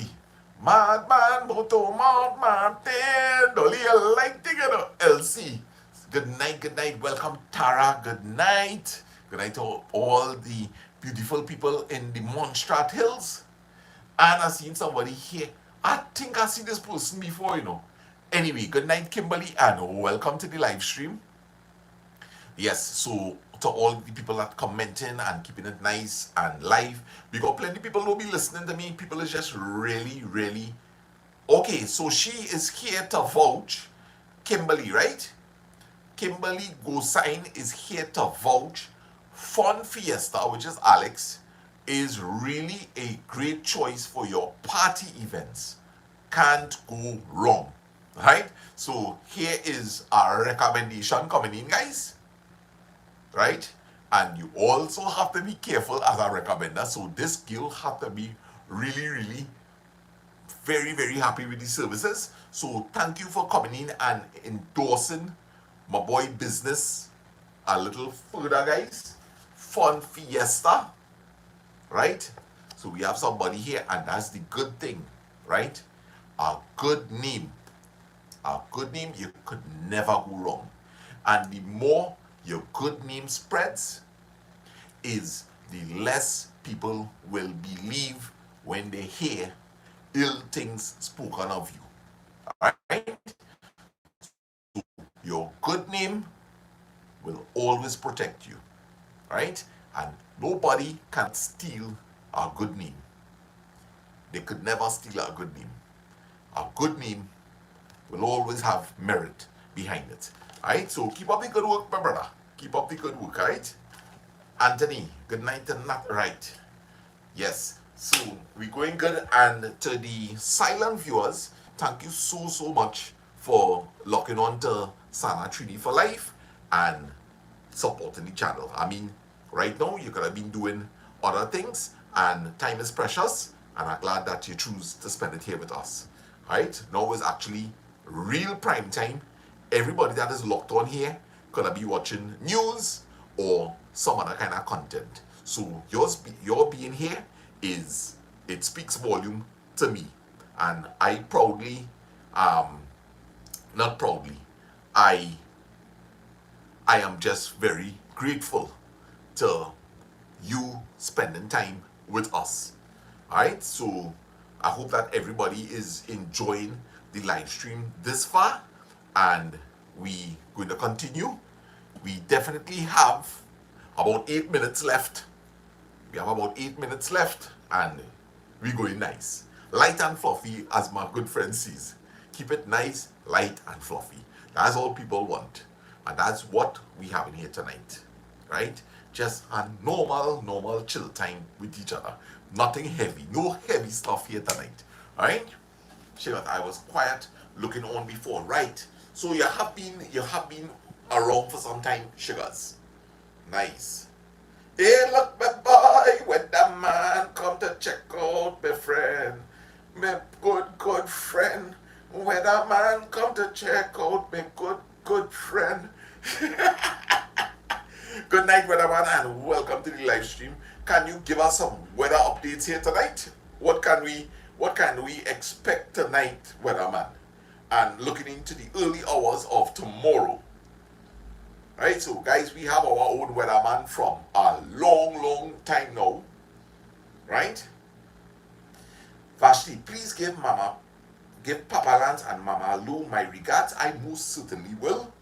Madman, Moto Mount Martin, Dolly, I like to get a LC. Good night. Welcome, Tara. Good night. Good night to all the beautiful people in the Montserrat Hills. And I seen somebody here. I think I seen this person before, you know. Anyway, good night, Kimberly, and welcome to the live stream. Yes, so to all the people that commenting and keeping it nice and live, because plenty of people will be listening to me. People is just really, really okay. So she is here to vouch, Kimberly, right? Kimberly Gosign is here to vouch. Fun Fiesta, which is Alex, is really a great choice for your party events. Can't go wrong, right? So here is our recommendation coming in, guys. Right? And you also have to be careful as a recommender. So this girl have to be really, really very, very happy with the services. So thank you for coming in and endorsing my boy business a little further, guys. Fun fiesta, right? So we have somebody here, and that's the good thing, right? A good name. A good name, you could never go wrong. And the more your good name spreads, is the less people will believe when they hear ill things spoken of you. Alright? So your good name will always protect you. Right? And nobody can steal a good name. They could never steal a good name. A good name will always have merit behind it. Alright? So keep up the good work, my brother. Keep up the good work, alright? Anthony, good night and not right. Yes. So we're going good. And to the silent viewers, thank you so much for locking on to Sana 3D for Life and supporting the channel. I mean, right now you could have been doing other things, and time is precious, and I'm glad that you choose to spend it here with us. Right? Now is actually real prime time. Everybody that is locked on here could be watching news or some other kind of content. So your being here it speaks volume to me, and I proudly, not proudly, I am just very grateful to you spending time with us. Alright, so I hope that everybody is enjoying the live stream this far, and we going to continue. We definitely have about 8 minutes left. We have about 8 minutes left, and we're going nice. Light and fluffy, as my good friend says. Keep it nice, light, and fluffy. That's all people want. And that's what we have in here tonight. Right? Just a normal chill time with each other. Nothing heavy. No heavy stuff here tonight. Alright? Sure, I was quiet looking on before. Right. So you have been around for some time, sugars. Nice. Hey, look, my boy, when the man come to check out my friend, my good friend. When the man come to check out my good friend. Good night, weatherman, and welcome to the live stream. Can you give us some weather updates here tonight? What can we expect tonight, weatherman? And looking into the early hours of tomorrow. Right, so guys, we have our own weatherman from a long time now. Right? Vashti, please give Papa Lance and Mama Lou my regards. I most certainly will.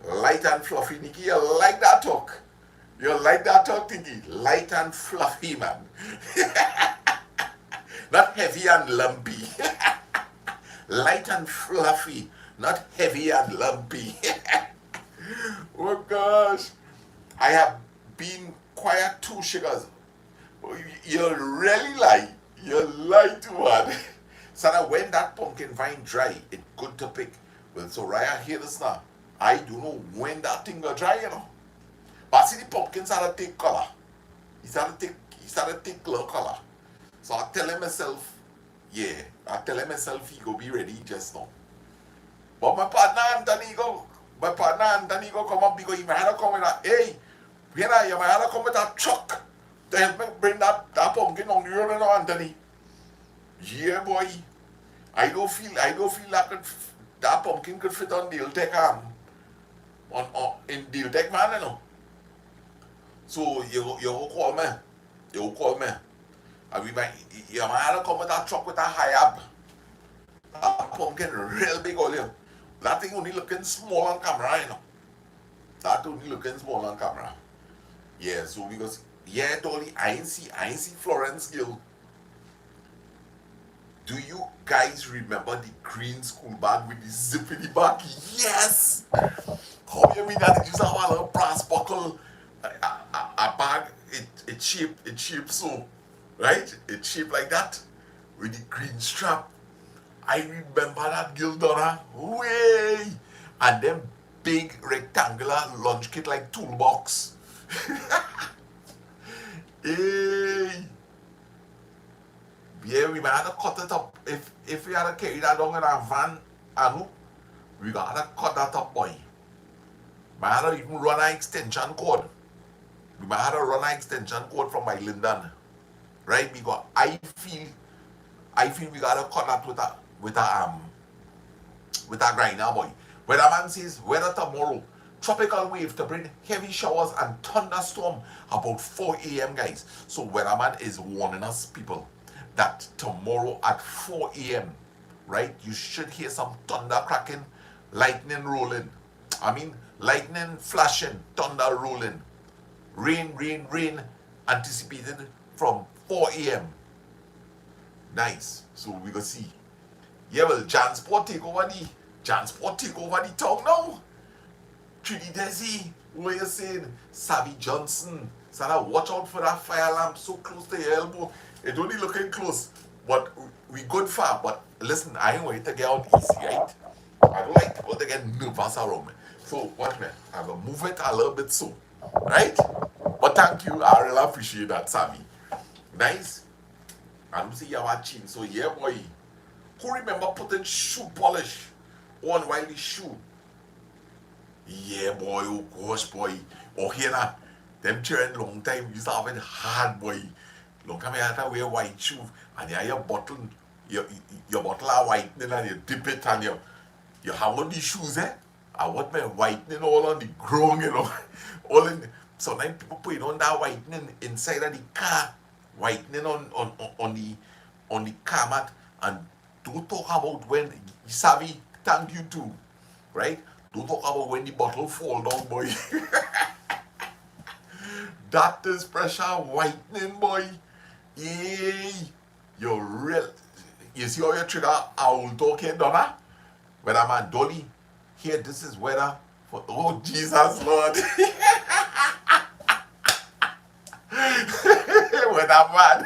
Light and fluffy, Nikki, you like that talk? You like that talk, Nikki? Light and fluffy, man. Not heavy and lumpy. Light and fluffy, not heavy and lumpy. Oh gosh, I have been quiet too, sugars. You really lie. You lie too hard. Sana, when that pumpkin vine dry, it's good to pick. Well, so Raya, hear this now. I don't know when that thing will dry, you know. But see, the pumpkin started to take color. He started to take little color. So I tell him myself, he go be ready just now. But my partner Anthony go come up because he might have to come with a, hey, you might have to come with a truck to help me bring that pumpkin on the road, you know, Anthony. Yeah, boy. I don't feel that pumpkin could fit on Deal Tech in Deal Tech, man, you know. So you call me. And you might have to come with that truck with a high up. That pumpkin real big all you. That thing only looking small on camera, you know. That only looking small on camera. Yeah, so because totally I ain't see Florence Gill. Do you guys remember the green school bag with the zip in the back? Yes! How you mean that? It just have a little brass buckle, a bag, it shaped so, right? It's shaped like that with the green strap. I remember that, Gildona. Way! And them big rectangular lunch kit like toolbox. Hey! Yeah, we might have to cut it up. If we had to carry that down in our van, Anu, we gotta cut that up, boy. Might have to even run an extension cord. We might have to run an extension cord from my Linden. Right? Because I feel we gotta cut that with a grinder, boy. Weatherman says weather tomorrow. Tropical wave to bring heavy showers and thunderstorm about 4 a.m. guys. So weatherman is warning us people that tomorrow at 4 a.m. right, you should hear some thunder cracking, lightning rolling. I mean lightning flashing, thunder rolling. Rain anticipated from 4 a.m. Nice. So we gonna see. Yeah, well, Jansport take over the tongue now. Trinity Desi, what you saying? Savvy Johnson. Sana, watch out for that fire lamp so close to your elbow. It only looking close, but we good far. But listen, I ain't wait to get out easy, right? I don't like people to get nervous around me. So watch me. I will move it a little bit so, right? But thank you. I really appreciate that, Savvy. Nice. I don't see you watching. So yeah, boy. Who remember putting shoe polish on while the shoe? Yeah, boy, oh gosh, boy. Oh, here now. Them children long time used to have it hard, boy. Long time you had to wear white shoe and you have your bottle of whitening and you dip it and you have on these shoes, eh? I want my whitening all on the ground, you know. All in sometimes people put on that whitening inside of the car, whitening on the car mat, and don't talk about when Savvy thank you too, right? Don't talk about when the bottle fall down, boy. That is pressure whitening, boy. Yay! You're real. You see how you trigger owl talk here, Donna? When I'm at Dolly, here, this is weather for. Oh, Jesus, Lord. When I'm mad.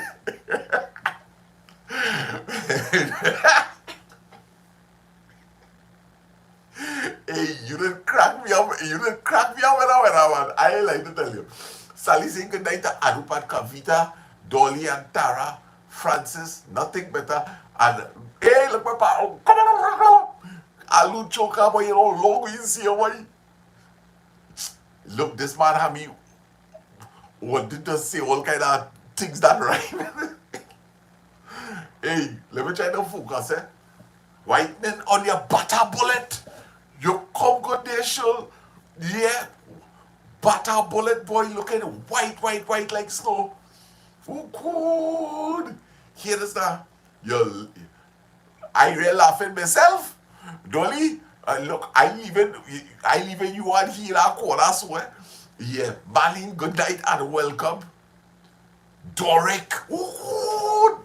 Hey, you didn't crack me up. You didn't crack me up when I'm mad. I ain't like to tell you. Sally saying good night to Anupat Kavita, Dolly and Tara, Francis, nothing better. And hey, look, my pa, oh, come on. Alu choka, boy, you know, long you see, boy. Look, this man had me wanted to say all kind of things that rhyme. Hey, let me try to focus, eh? Whitening on your butter bullet. You come good there, sure. Yeah. Butter bullet, boy, looking white like snow. Oh, good. Here is the. I really laughing myself. Dolly, look, I leaving you on here a corner, so yeah. Marlene, good night and welcome. Doric, oh,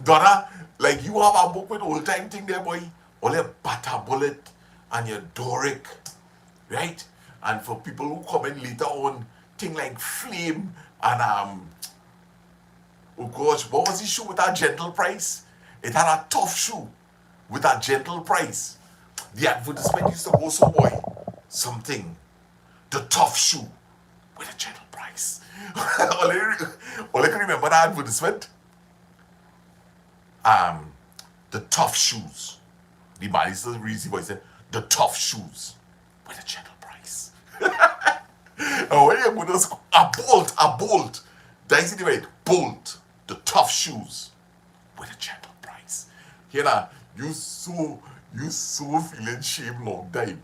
Donna, like you have a book with old time thing there, boy. All your butter bullet and your Doric, right? And for people who come in later on, thing like Flame and oh gosh, what was the shoe with a gentle price? It had a tough shoe with a gentle price. The advertisement used to go so, boy, something, the tough shoe with a gentle price. all I can remember that advertisement. The tough shoes. The man is the reason boy said the tough shoes with a gentle price. Oh, when you put a bolt. That's the way, bolt. The tough shoes with a gentle price. Here now, you so feeling shame long time.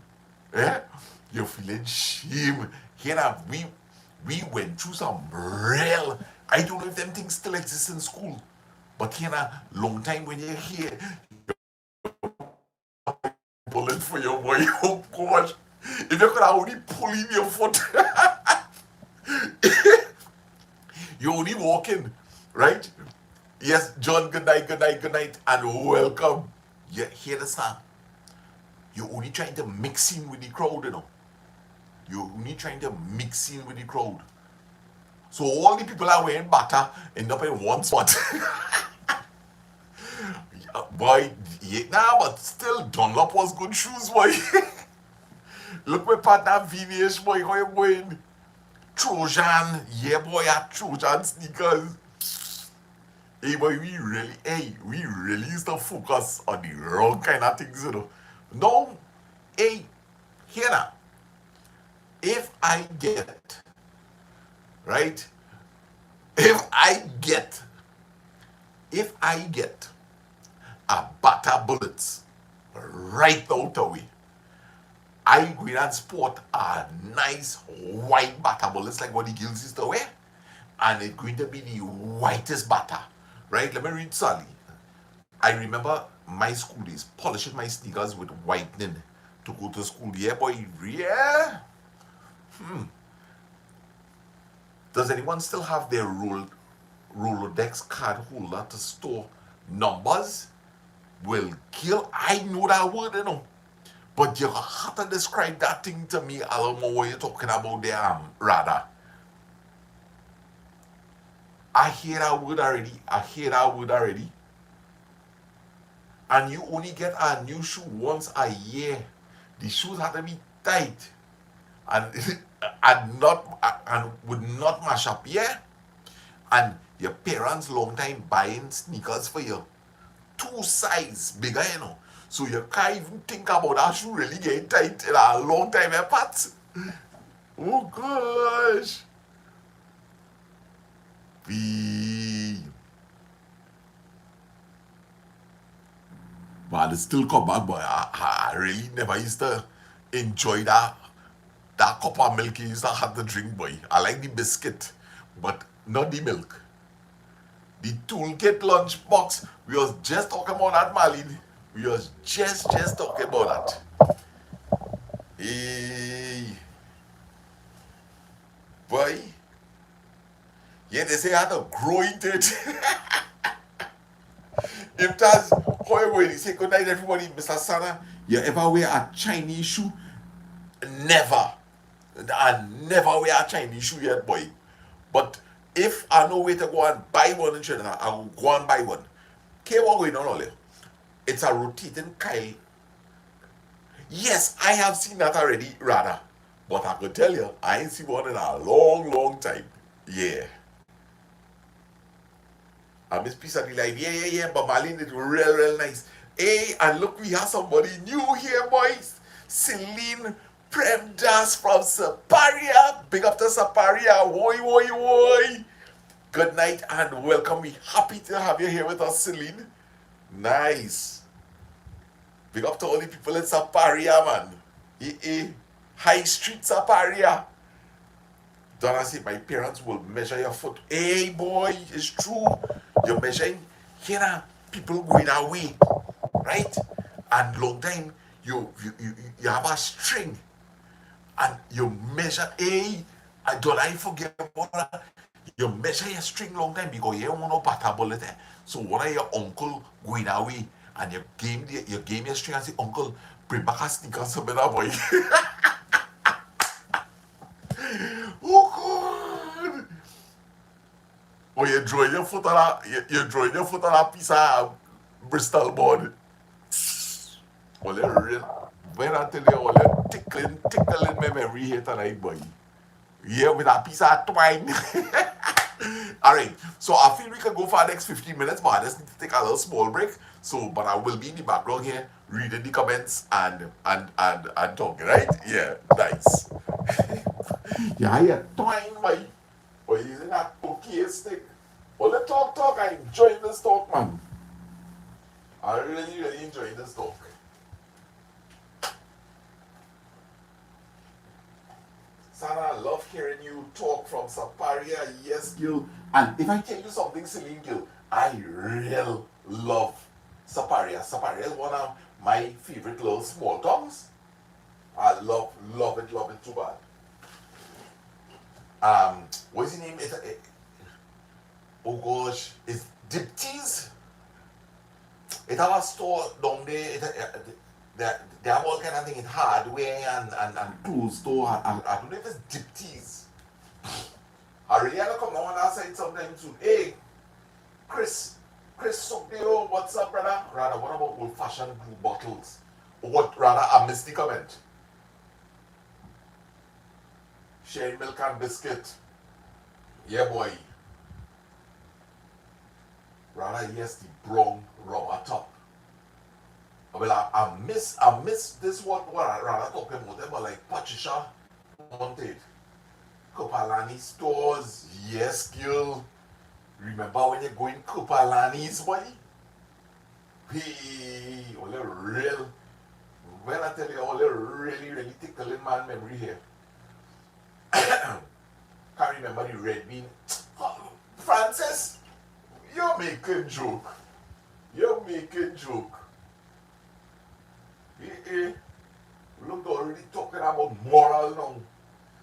Eh? You're feeling shame. Here now, we went through some real. I don't know if them things still exist in school. But here now, long time when you're here, bullet for your boy. Oh gosh. If you could have only pull in your foot. You're only walking, right? Yes, John, good night, and welcome. Yeah, hear the sound. You're only trying to mix in with the crowd, you know. You're only trying to mix in with the crowd. So all the people are wearing butter end up in one spot. Boy, yeah, nah, but still, Dunlop was good shoes, boy. Look my partner VVH, boy, how you going? Trojan, yeah, boy, I Trojan sneakers. Hey, boy, we really used to focus on the wrong kind of things, you know. No, hey, here now, if I get, right, if I get, if I get a butter bullets right out away, I go and sport a nice white butter bullets like what the girls used to wear, and it's going to be the whitest butter, right? Let me read Sally. I remember my school days, polishing my sneakers with whitening to go to school. Yeah, boy, yeah. Does anyone still have their Rolodex card holder to store numbers? Well, kill, I know that word, you know. But you have to describe that thing to me. I don't know what you're talking about there, rather. I hear that word already. I hear that word already. And you only get a new shoe once a year. The shoes have to be tight and and would not mash up, yeah. And your parents long time buying sneakers for you, two size bigger, you know. So you can't even think about that shoe really getting tight in a long time apart. Oh gosh. Be but it still come back, but I really never used to enjoy that cup of milk you used to have to drink, boy. I like the biscuit, but not the milk. The toolkit lunchbox. We was just talking about that, Marlene. We was just talking about that. Hey, boy. Yeah, they say I had to grow into it. If that's however they say good night everybody, Mr. Sana. You ever wear a Chinese shoe? Never. I never wear a Chinese shoe yet, boy. But if I know where to go and buy one in China, I'll go and buy one. Okay, what going on, Ole? It's a rotating Kyle. Yes, I have seen that already, rather. But I could tell you, I ain't seen one in a long time. Yeah. I miss piece of the line. Yeah. But Marlene, it's real nice. Hey, and look, we have somebody new here, boys. Celine Premdas from Saparia. Big up to Saparia. Woy. Good night and welcome. We happy to have you here with us, Celine. Nice. Big up to all the people in Saparia, man. High Street Saparia. Donna said, my parents will measure your foot. Hey, boy, it's true. You're measuring. Here are people going away, right? And long time, you have a string. And you measure, hey, don't I forget about that? You measure your string long time because you don't want no butter bullet. So what are your uncle going away? And you game your string and say, uncle, bring back a sneaker some better boy. Oh God! Or you're drawing your foot on a piece of Bristol board. Well, you're real. When I tell you, well, you're tickling my memory here tonight, boy. Yeah, with a piece of twine. All right, so I feel we can go for the next 15 minutes, but I just need to take a little small break. So, but I will be in the background here, reading the comments and talking, right? Yeah, nice. Yeah, twine, my. Or using that cookie stick. Well, the talk. I enjoy this talk, man. I really enjoy this talk. Sana, I love hearing you talk from Saparia. Yes, Gil. And if I tell you something, Celine Gil, I really love Saparia. Saparia is one of my favorite little small towns. I love it too bad. What's his name? Oh gosh, it's Dipties. It have a store down there. They have all kind of things, hardware and clothes store. I don't know if it's Dipties. I really have to come down on that side sometime soon. Hey, Chris Sukdeo, what's up, brother? Rather, what about old-fashioned blue bottles? What, rather, I missed the comment. Shane milk and biscuit. Yeah, boy. Rather, yes, the brown rubber top. Well, I miss this what I rather talking about them, but like Patricia wanted. Kopalani stores, yes, girl. Remember when you go in Kopalani's boy? Hey, all the real, when I tell you all the really tickling man memory here. Can't remember the red bean. Francis, you're making joke. You're making joke. Hey. Look, already talking about moral now.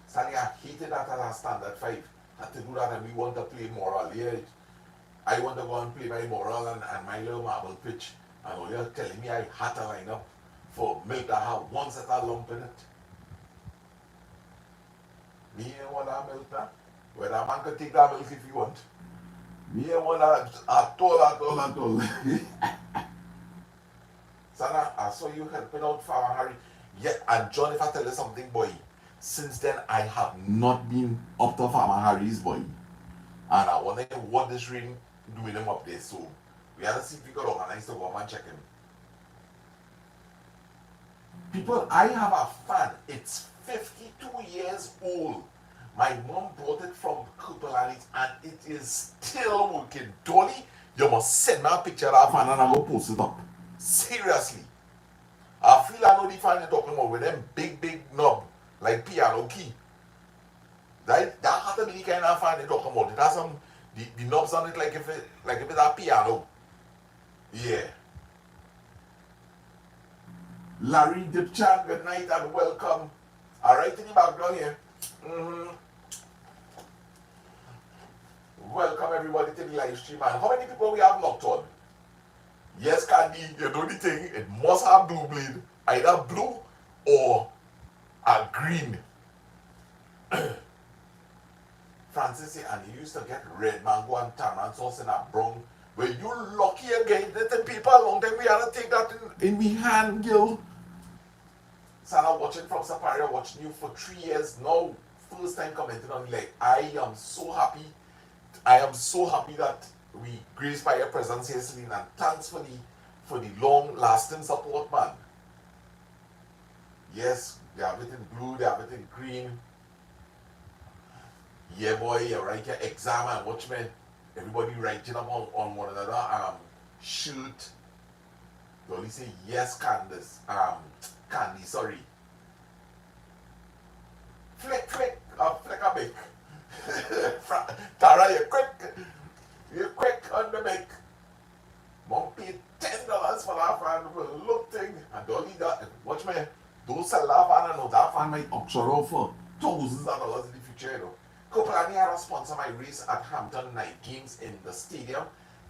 Sally, I hated that as a standard 5. Had to do that and we want to play moral. Yeah, I want to go and play my moral and my little marble pitch. And all you're telling me I had to line up for milk that have one set of lump in it. Me ain't want that milk now. Well, that man can take that milk if you want. Me ain't want that at all. Sana, I saw you helping out Farmer Harry. Yeah, and John, if I tell you something, boy, since then I have not been up to Farmer Harry's, boy. And I wonder what this rain doing him up there. So we have to see if we can organize to go and check him. People, I have a fan. It's 52 years old. My mom brought it from Kupalani and it is still working. Dolly, you must send me a picture of that fan and I will post it up. Seriously. I feel I know the fan you're talking about with them big knob, like piano key. That has to be the kind of fan you're talking about. It has some the knobs on it like if it's a piano. Yeah. Larry Dipchan, good night and welcome. Alright in the background here. Welcome everybody to the live stream. And how many people we have locked on? Yes, Candy, you know the thing, it must have blue bleed. Either blue or a green. Francis, and you used to get red mango and tamarind sauce in a brown. Well, you lucky again. The people a long time we had to take that in we hand, girl. Sana watching from Saparia, watching you for 3 years now. First time commenting on me, like, I am so happy. I am so happy that we graced by your presence here, Celine, and thanks for the long-lasting support, man. Yes, they have it in blue, they have it in green. Yeah, boy, you write your exam and watch me. Everybody writing up on one another. Shoot. Dolly say yes, Candace. Candy, sorry. Flick a bit. Tara, you're quick on the mic. Mom paid $10 for that fan for a little thing. And Dolly that, watch me. Don't sell that fan and that fan might auction off for thousands of dollars in the future, you know. Kopalani had to sponsor my race at Hampton Night Games in the stadium.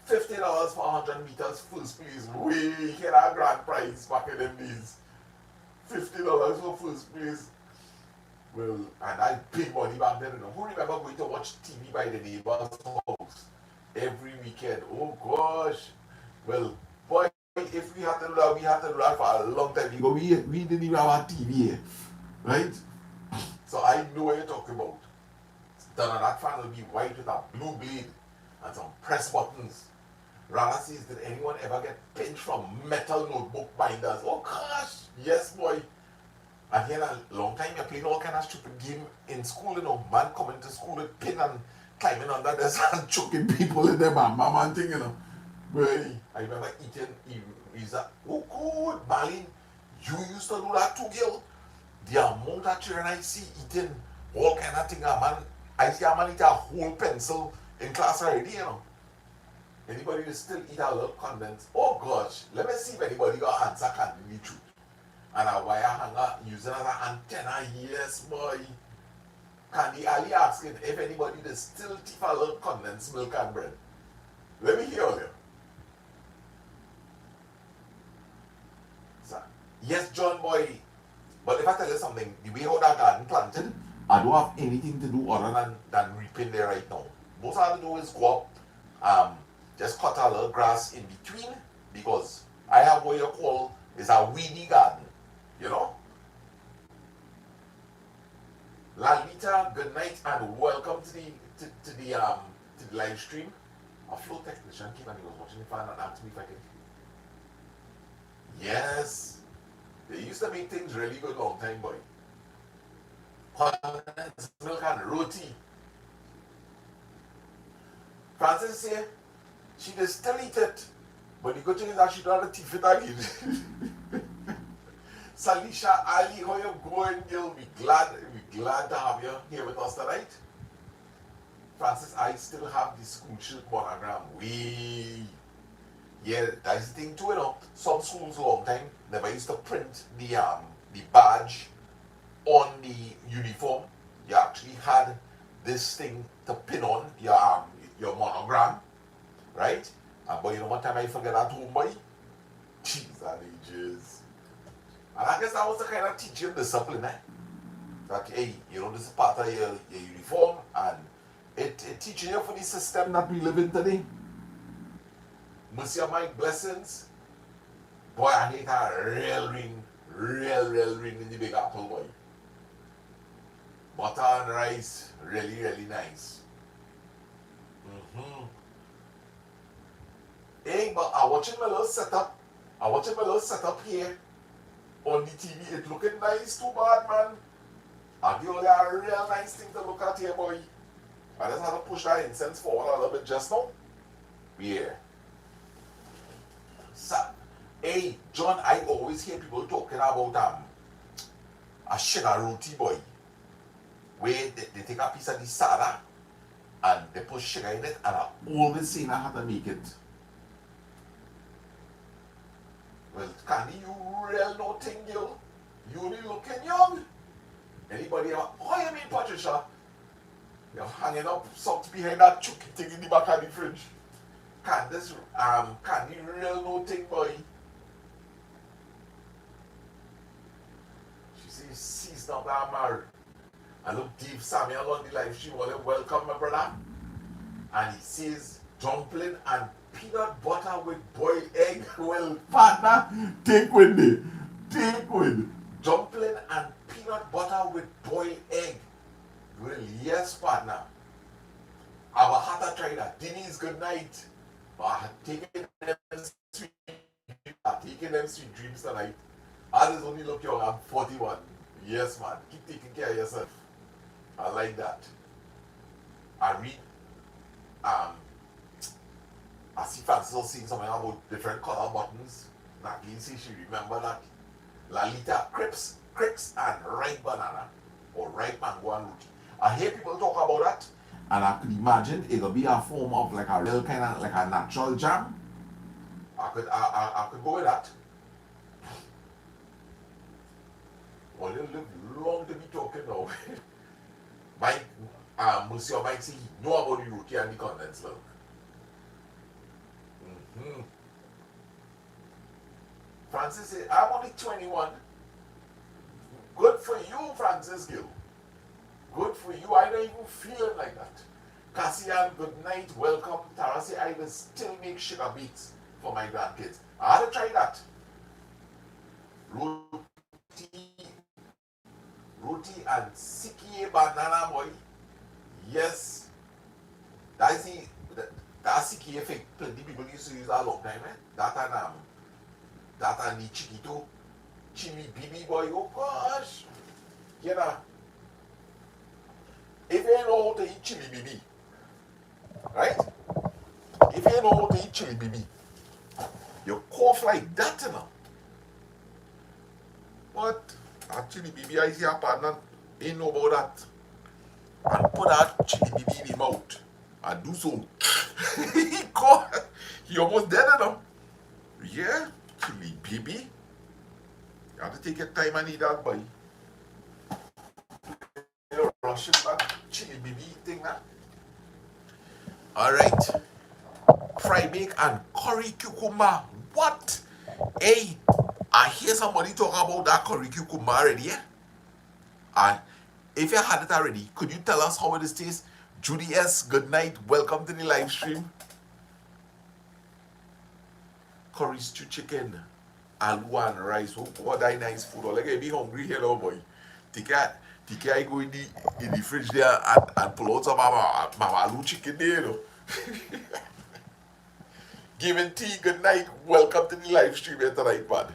$50 for 100 meters, first place. We get our grand prize back in them days. $50 for first place. Well, and I big money back then, you know. Who remember going to watch TV by the neighbor's house every weekend? Oh gosh. Well, boy, if we had to do that, we had to do that for a long time ago. We didn't even have a TV here, right? So I know what you're talking about. Then that fan will be white with a blue blade and some press buttons. Rana says, did anyone ever get pinched from metal notebook binders? Oh gosh, yes boy. And here a long time you're playing all kind of stupid game in school, you know, man coming to school with pin and climbing under this and choking people in their mama and thing, you know. Boy, I remember eating oh good, Marlene, you used to do that too, girl. The amount of children I see eating all kind of thing, man. I see a man eat a whole pencil in class already, you know. Anybody will still eat a little condensed? Oh gosh, let me see if anybody got answer candy the truth. And a wire hanger using as an antenna, yes boy. Candy Ali asking if anybody will still teeth a little condensed milk and bread. Let me hear you. So, yes, John boy. But if I tell you something, the way how that garden planted, I don't have anything to do other than reaping there right now. Most I have to do is go up, just cut a little grass in between, because I have what you call is a weedy garden, you know. Lalita, good night and welcome to the live stream. A floor technician came and he was watching the fan and asked me if I could. Yes, they used to make things really good long time, boy. Condensed milk and roti. Francis say she did still eat it, but the good thing is that she don't have to teeth it again. Salisha Ali, how you going, girl? We glad to have you here with us tonight. Francis, I still have the school shirt monogram. Yeah, that's the thing too, you know. Some schools long time never used to print the badge on the uniform. You actually had this thing to pin on your monogram, right? And boy, you know what time I forget at home, boy? Jeez and ages. And I guess that was the kind of teaching discipline, eh? That, hey, you know, this is part of your uniform, and it teaching you for the system that we live in today. Monsieur Mike, blessings. Boy, I hate a real ring in the Big Apple, boy. Butter and rice, really nice. Hey, but I'm watching my little setup. Here on the TV. It looking nice, too bad, man. I give you a real nice thing to look at here, boy. I just had to push that incense forward a little bit just now. Yeah. So, hey, John, I always hear people talking about a sugar roti, boy. Where they take a piece of the sada and they put sugar in it, and I always say I have to make it. Well, Candy, you real no thing, girl. You only looking young. Anybody ever, oh, you mean, Patricia? You're hanging up socks behind that chucky thing in the back of the fridge. Candy real no thing, boy. She says, she's not that married. And look, Dave Samuel on the live stream, welcome, my brother. And he says, dumpling and peanut butter with boiled egg. Well, partner, take with me. Take with. Dumpling and peanut butter with boiled egg. Well, yes, partner. I will have to try that. Denise, good night. I'm taking them sweet dreams tonight. I just only look young. I'm 41. Yes, man. Keep taking care of yourself. I like that. I read. I see Francis saying something about different color buttons. Nagin says she remember that. Lalita, crepes and ripe banana or ripe mango and roti. I hear people talk about that, and I could imagine it'll be a form of like a real kind of like a natural jam. I could go with that. Well, you live long to be talking now. Mike, Monsieur Mike says he know about the roti and the condensed milk. Francis says, I'm only 21. Good for you, Francis Gill. Good for you. I don't even feel like that. Cassian, good night. Welcome. Tara says, I will still make sugar beets for my grandkids. I had to try that. Roti and sikie banana, boy. Yes. That's the sikie fake. Plenty people used to use that a long time, eh? That and the chiquito, chili bibi, boy. Oh gosh. You know. If you know how to eat chili bibi, right? If you know how to eat chili bibi, you cough like that, you know. What? Chili bibi, I see a partner, ain't know about that. And put that chili bibi in his mouth and do so. He cough. He almost dead, you know. Yeah, chili bibi. You have to take your time and eat that, boy. You rush it back, chili bibi thing, now. Alright. Fry bake and curry cucumber. What? Hey, I hear somebody talk about that curry cucumber already, yeah? And if you had it already, could you tell us how it tastes? Judy S, good night. Welcome to the live stream. Curry stew chicken, aloo and rice. Oh, what that nice food. Like I be hungry here now, boy. I go in the fridge there and pull out some of my aloo chicken there, you know. Giving tea, good night. Welcome to the live stream here tonight, man.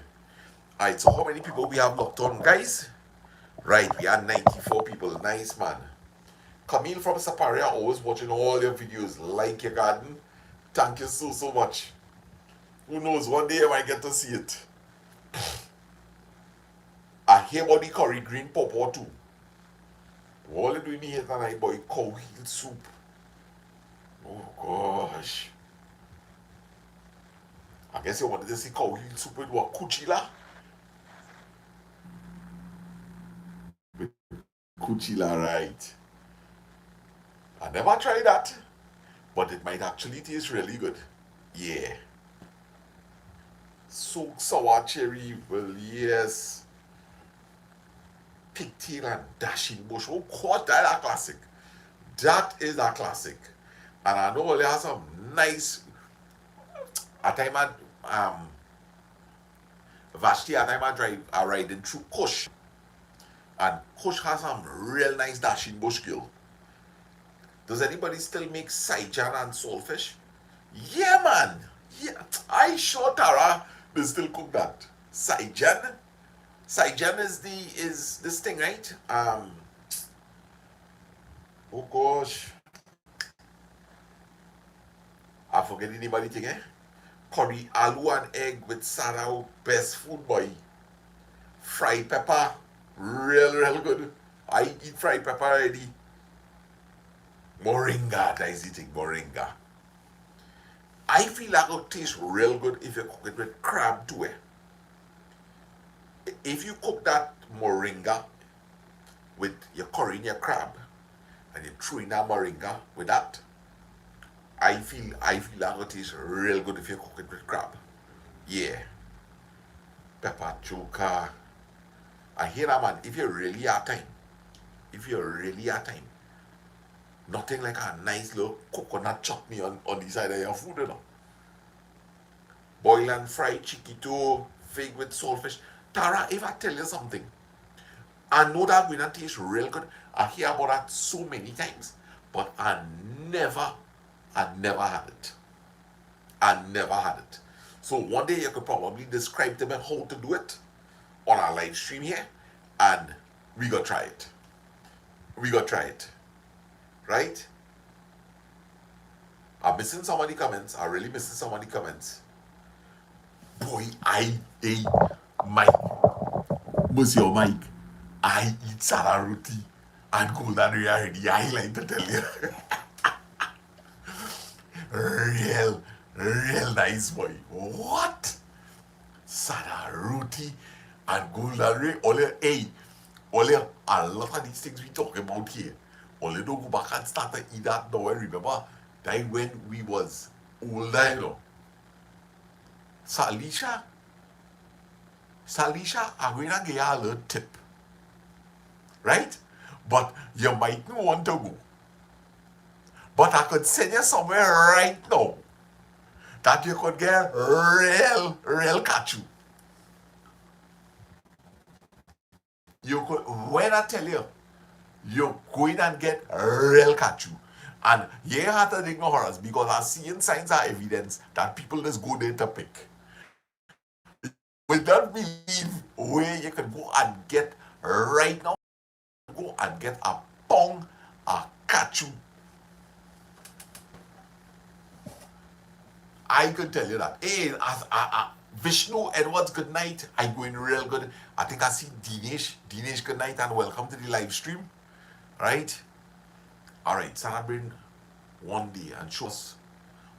Alright, so how many people we have locked on, guys? Right, we are 94 people. Nice, man. Camille from Saparia, always watching all your videos. Like your garden. Thank you so, so much. Who knows, one day I might get to see it. I hear about the curry green pawpaw too. All you doing here tonight, boy, cow heel soup. Oh gosh. I guess you wanted to see cow heel soup with what? Kuchila? With Kuchila, right. I never tried that. But it might actually taste really good. Yeah. So sour cherry, well, yes. Pigtail and dashing bush. Oh God, that's a classic. That is a classic. And I know it has some nice. At time Vashti, at time I riding through Kush. And Kush has some real nice dashing bush gill. Does anybody still make Saijan and saltfish? Yeah, man. Yeah, I sure Tara they still cook that. Saijan. Saijan is this thing, right? Oh gosh. I forget anybody thing, eh? Curry, aloo and egg with sarao, best food boy. Fried pepper, real good. I eat fried pepper already. Moringa, that is eating moringa. I feel like it'll taste real good if you cook it with crab too. If you cook that moringa with your curry and your crab, and you throw in that moringa with that, I feel like it'll taste real good if you cook it with crab. Yeah. Pepper choker. I hear that, man. If you really have time, nothing like a nice little coconut chutney on the side of your food, you know. Boil and fried chiquito, fig with saltfish. Tara, if I tell you something, I know that going to taste real good. I hear about that so many times, but I never had it. I never had it. So one day you could probably describe to me how to do it on our live stream here, and we go try it. Right? I'm missing so many comments. I'm really missing so many comments. Boy, Mike, Monsieur Mike, I eat salad roti and golden reality. I like to tell you. real nice boy. What? Salad roti and golden reality. Only a lot of these things we talk about here. Only don't go back and start to eat that now. Remember that when we was older, you know. Salisha, I'm going to give you a little tip. Right? But you might not want to go. But I could send you somewhere right now that you could get real kachu. You could, when I tell you, you're going and get real kachu. And you have to ignore us because I'm seeing signs of evidence that people just go there to pick. Will not believe where you can go and get right now. Go and get a pong, a kachu. I could tell you that. Hey, Vishnu Edwards, good night. I'm going real good. I think I see Dinesh. Dinesh, good night and welcome to the live stream. Right? Alright, celebrate one day and show us.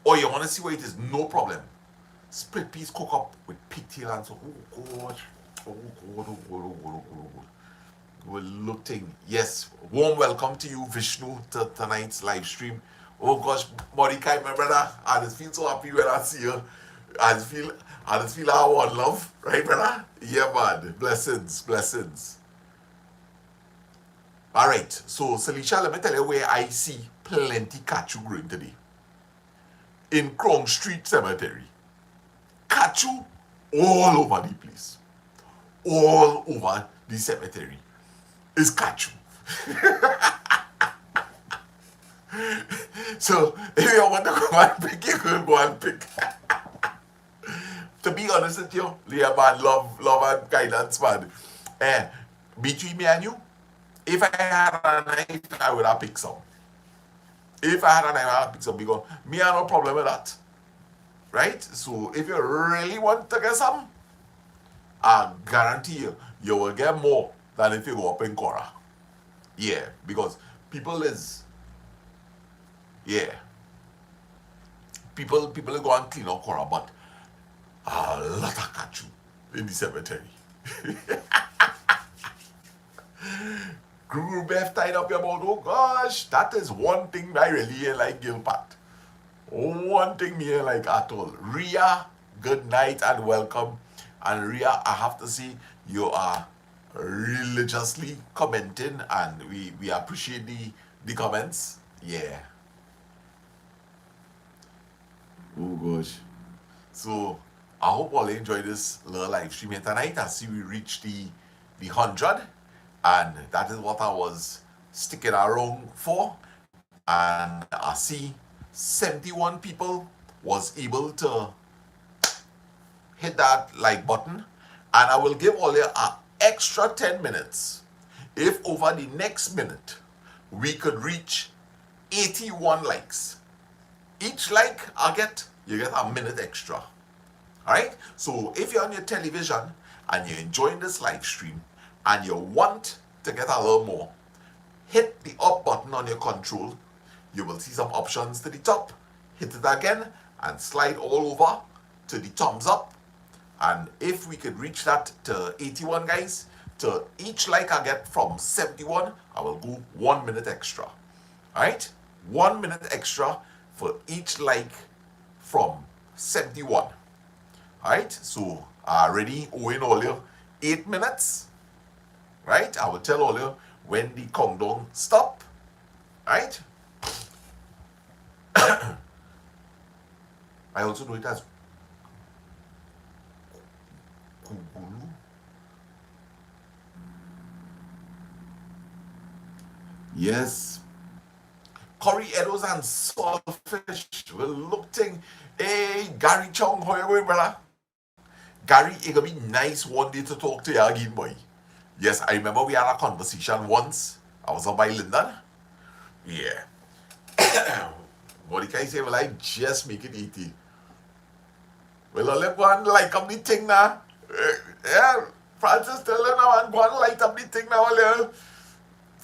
Oh, you want to see what it is? No problem. Split piece cook up with pigtail and so. Oh God. Oh God. We're looking. Yes. Warm welcome to you, Vishnu, to tonight's live stream. Oh gosh, Mordecai, my brother, I just feel so happy when I see you. I just feel our one love, right, brother? Yeah, man. Blessings. All right. So, Salisha, let me tell you where I see plenty kachu growing today. In Krong Street Cemetery. Kachu all over the place. All over the cemetery is kachu. So if you want to go and pick, you can go and pick. To be honest with you, Leah, man, love and guidance, man. Eh, between me and you, if I had a knife, I would have picked some. If I had a knife, I would have picked some because me have no problem with that. Right? So if you really want to get some, I guarantee you, you will get more than if you go up in Cora. Yeah, because people is, yeah, people go and clean up Cora, but a lot of catch you in the cemetery. Guru Beth tied up your mouth. Oh gosh, that is one thing I really ain't like Gilpat. One thing me ain't like at all. Ria, good night and welcome. And Ria, I have to say, you are religiously commenting and we appreciate the comments. Yeah. Oh gosh. So I hope all enjoy this little live stream here tonight. I see we reached the 100, and that is what I was sticking around for. And I see 71 people was able to hit that like button, and I will give all you an extra 10 minutes if over the next minute we could reach 81 likes. Each like you get a minute extra. Alright? So if you're on your television and you're enjoying this live stream and you want to get a little more, hit the up button on your control. You will see some options to the top. Hit it again and slide all over to the thumbs up. And if we could reach that to 81 guys, to each like I get from 71, I will go 1 minute extra. Alright? 1 minute extra for each like from 71. Alright? So I already owing all you 8 minutes. Right? I will tell all you when the countdown stop. Right? I also know it as Kugulu. Yes. Curry Edos and saltfish. We're looking. Hey, Gary Chong, how you going, brother? Gary, it gonna be nice one day to talk to you again, boy. Yes, I remember we had a conversation once. I was up by London. Yeah. What can I say? Well, I just make it 80. Well, I'll let go and light up the thing now. Yeah, Francis tell them now and go and light up the thing now. I'll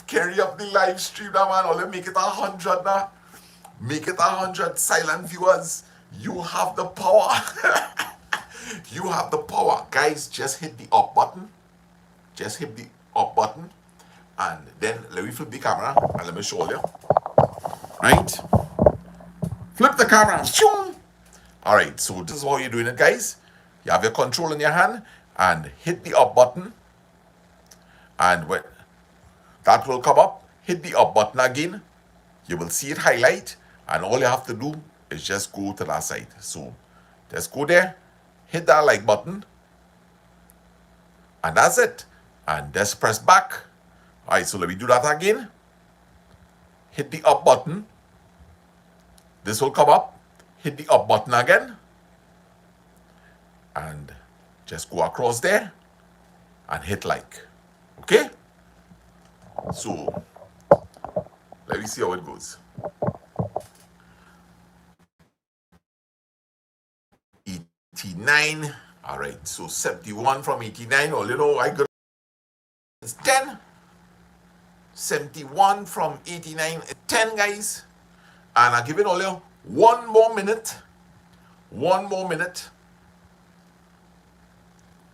carry up the live stream now, man. I'll make it 100 now. Make it 100 silent viewers. You have the power. You have the power. Guys, just hit the up button. Just hit the up button. And then let me flip the camera and let me show you. Right? Flip the camera. Alright, so this is how you're doing it, guys. You have your control in your hand and hit the up button. And when that will come up, hit the up button again. You will see it highlight. And all you have to do is just go to that side. So just go there, hit that like button. And that's it. And just press back. Alright, so let me do that again. Hit the up button. This will come up. Hit the up button again. And just go across there and hit like. Okay? So, let me see how it goes. 89. Alright, so 71 from 89. All you know, I got 10. 71 from 89. 10, guys. And I'm giving all you 1 more minute. 1 more minute.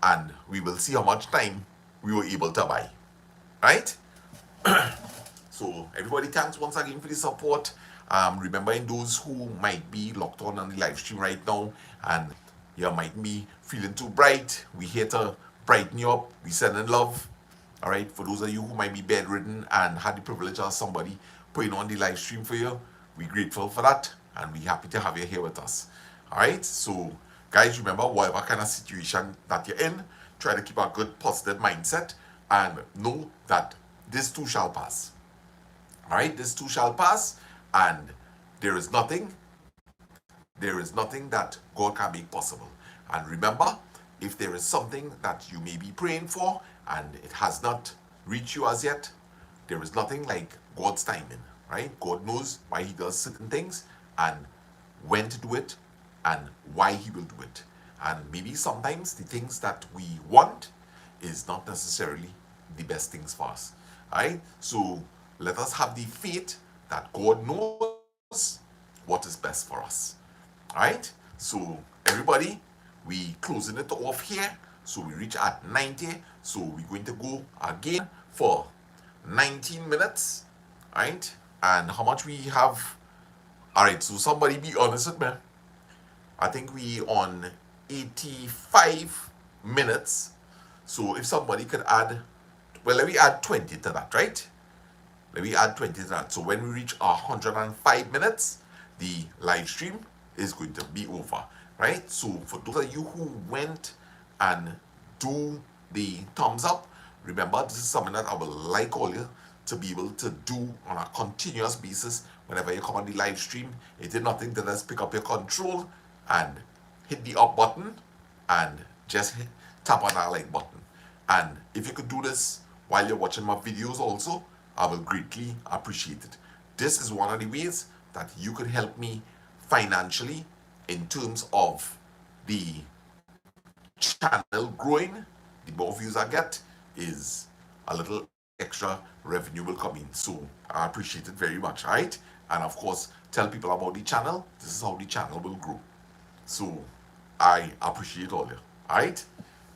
And we will see how much time we were able to buy. Right? So, everybody, thanks once again for the support. Remembering those who might be locked on the live stream right now and you might be feeling too bright. We're here to brighten you up. We send in love. All right, for those of you who might be bedridden and had the privilege of somebody putting on the live stream for you, we're grateful for that and we're happy to have you here with us. All right, so guys, remember, whatever kind of situation that you're in, try to keep a good positive mindset and know that this too shall pass. All right, this too shall pass, and there is nothing that God can make possible. And remember, if there is something that you may be praying for and it has not reached you as yet, there is nothing like God's timing, right? God knows why He does certain things and when to do it and why He will do it. And maybe sometimes the things that we want is not necessarily the best things for us. Alright? So let us have the faith that God knows what is best for us. Alright? So everybody, we closing it off here. So we reach at 90. So we're going to go again for 19 minutes. Alright? And how much we have? Alright, so somebody be honest with me. I think we on 85 minutes. So if somebody could add, well, let me add 20 to that, right? Let me add 20 to that. So when we reach 105 minutes, the live stream is going to be over, right? So for those of you who went and do the thumbs up, remember this is something that I would like all you to be able to do on a continuous basis whenever you come on the live stream. It did nothing to just pick up your control and hit the up button and just tap on that like button. And if you could do this while you're watching my videos also, I will greatly appreciate it. This is one of the ways that you could help me financially in terms of the channel growing. The more views I get is a little extra revenue will come in. So I appreciate it very much, right? And of course, tell people about the channel. This is how the channel will grow. So I appreciate all you. Alright?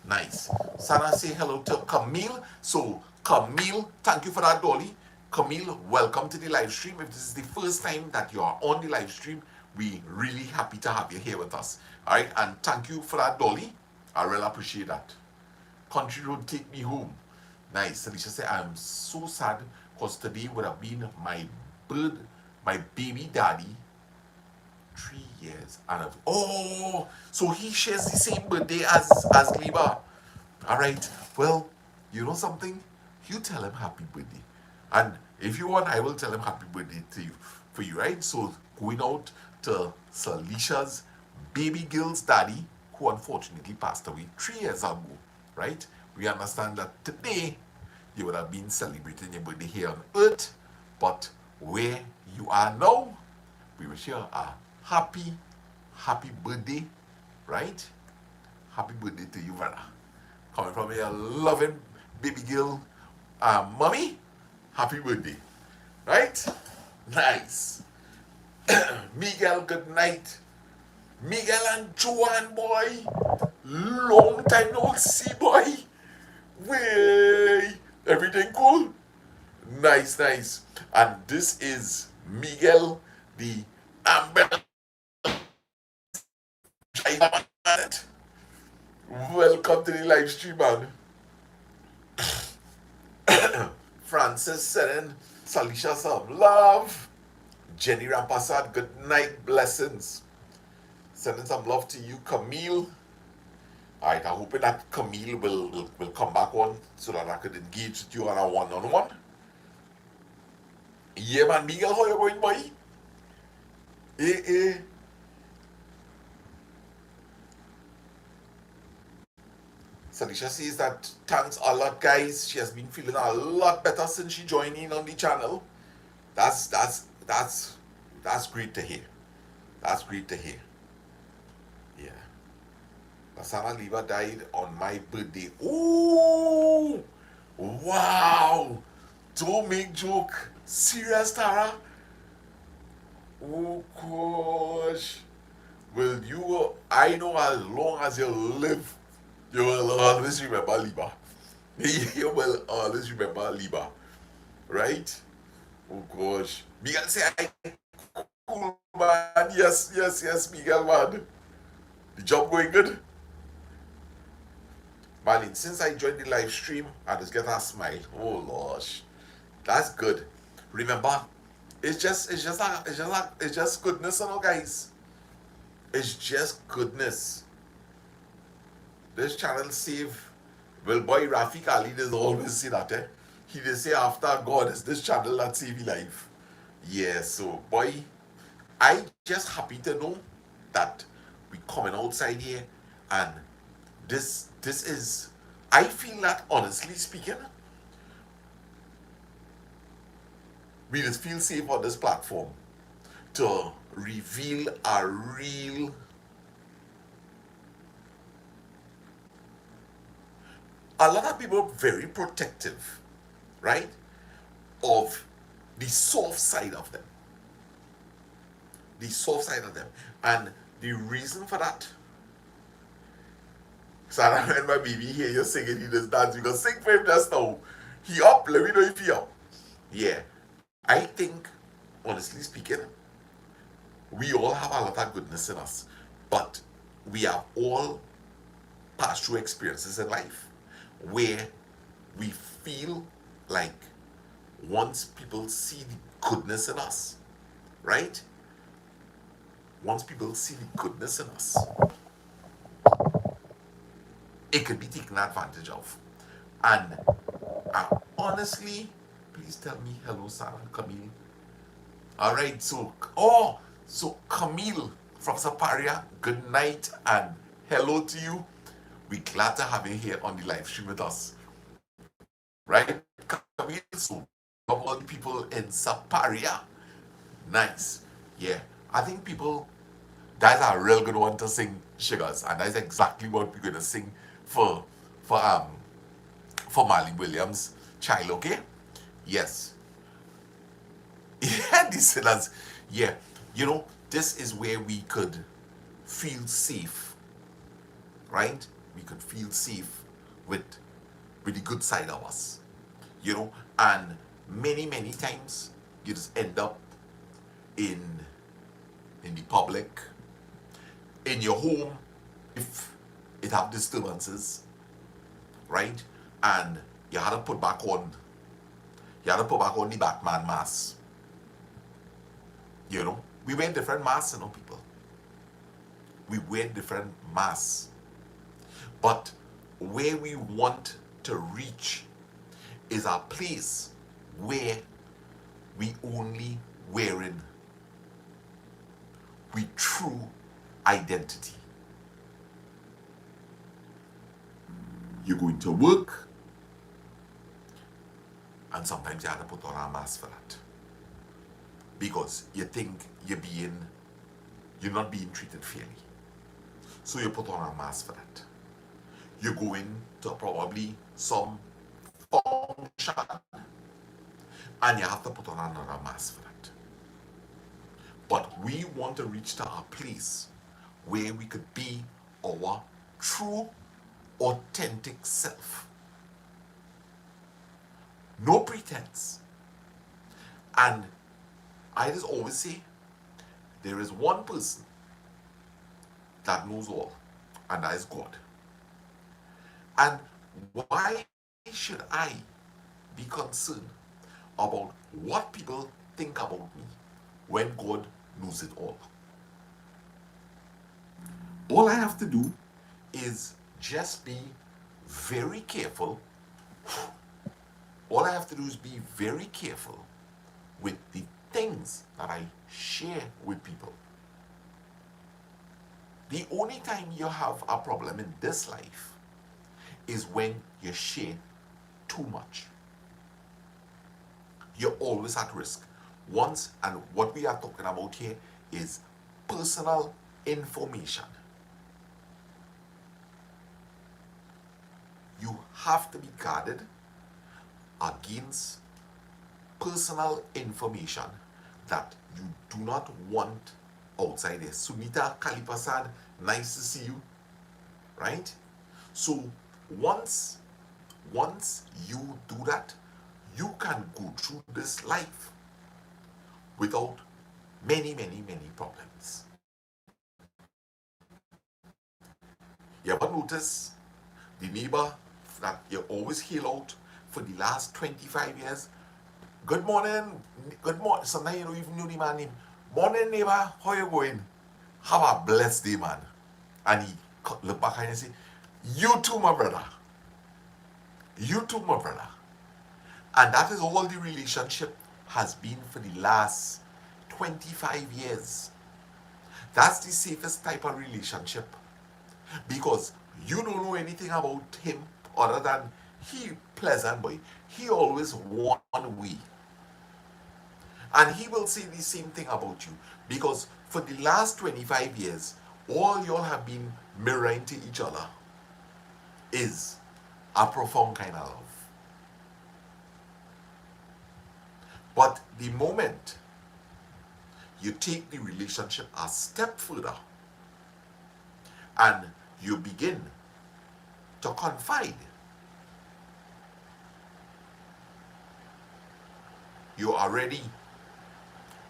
Nice. Sana say hello to Camille. So Camille, thank you for that, Dolly. Camille, welcome to the live stream. If this is the first time that you are on the live stream, we're really happy to have you here with us. Alright, and thank you for that, Dolly. I really appreciate that. Country Road, take me home. Nice. Alicia said, I'm so sad because today would have been my baby daddy 3 years. And so he shares the same birthday as Liba. All right. Well, you know something? You tell him happy birthday. And if you want, I will tell him happy birthday to you for you, right? So going out to Salisha's baby girl's daddy, who unfortunately passed away 3 years ago, right? We understand that today you would have been celebrating your birthday here on earth, but where you are now, we wish you a happy birthday, right? Happy birthday to you, brother. Coming from your loving baby girl, mommy, happy birthday, right? Nice. Miguel, good night. Miguel and Joanne, boy. Long time no see, boy. Way. Everything cool? Nice, nice. And this is Miguel, the umbrella. Welcome to the live stream, man. Francis sending Salisha some love. Jenny Rampasad, good night, blessings. Sending some love to you, Camille. Alright, I'm hoping that Camille will come back on so that I could engage with you on a one-on-one. Yeah, man, Miguel, how you going, boy? Eh. Salisha says that thanks a lot, guys. She has been feeling a lot better since she joined in on the channel. That's great to hear. That's great to hear. Yeah. Lasana Liva died on my birthday. Ooh! Wow! Don't make joke. Serious, Tara? Oh gosh. Well, I know as long as you live, you will always remember Liba. You will always remember Liba. Right? Oh gosh. Miguel say, cool, man. Yes, Miguel, man. The job going good? Marlene, since I joined the live stream, I just get a smile. Oh gosh. That's good. Remember, it's just goodness, you know, guys. It's just goodness. This channel save. Well, boy, Rafik Ali does always say that, eh? He did say after God is this channel that save life. Yeah, so boy, I just happy to know that we coming outside here And this is, I feel that honestly speaking, we just feel safe on this platform to reveal our real, a lot of people are very protective, right, of the soft side of them. The soft side of them. And the reason for that, Sarah, when my baby hear you singing, he just dance. Because sing for him just now. He up, let me know if he up. Yeah. I think, honestly speaking, we all have a lot of goodness in us. But we have all passed through experiences in life where we feel like once people see the goodness in us, right? Once people see the goodness in us, it could be taken advantage of. And honestly, please tell me hello, Sarah, Camille. All right, so Camille from Saparia, good night and hello to you. We're glad to have you here on the live stream with us. Right, Camille? So, all the people in Saparia. Nice. Yeah, I think people, that's a real good one to sing, Sugars, and that's exactly what we're gonna sing for for um for Marley Williams' child, okay? Yes. Yeah, these sellers. Yeah. This is where we could feel safe, right? We could feel safe with the good side of us. And many times you just end up in the public, in your home, if it have disturbances, right? And you had to put back on the Batman mask. We wear different masks, people. We wear different masks. But where we want to reach is a place where we only wearing we true identity. You're going to work, and sometimes you have to put on a mask for that. Because you think you're not being treated fairly. So you put on a mask for that. You go into probably some function and you have to put on another mask for that. But we want to reach to a place where we could be our true, authentic self. No pretense. And I just always say, there is one person that knows all, and that is God. And why should I be concerned about what people think about me when God knows it all? All I have to do is just be very careful. All I have to do is be very careful with the things that I share with people. The only time you have a problem in this life is when you share too much. You're always at risk. And what we are talking about here is personal information. You have to be guarded against personal information that you do not want outside there. Sunita Kalipasad, nice to see you. Right? So once you do that, you can go through this life without many problems. You ever notice the neighbor that you always hail out for the last 25 years? Good morning. Sometimes you don't even know the man's name. Morning, neighbor. How you going? Have a blessed day, man. And he look back and say, you too, my brother. You too, my brother. And that is all the relationship has been for the last 25 years. That's the safest type of relationship. Because you don't know anything about him other than he pleasant boy. He always one way. And he will say the same thing about you. Because for the last 25 years, all y'all have been mirroring to each other is a profound kind of love. But the moment you take the relationship a step further and you begin to confide, you're already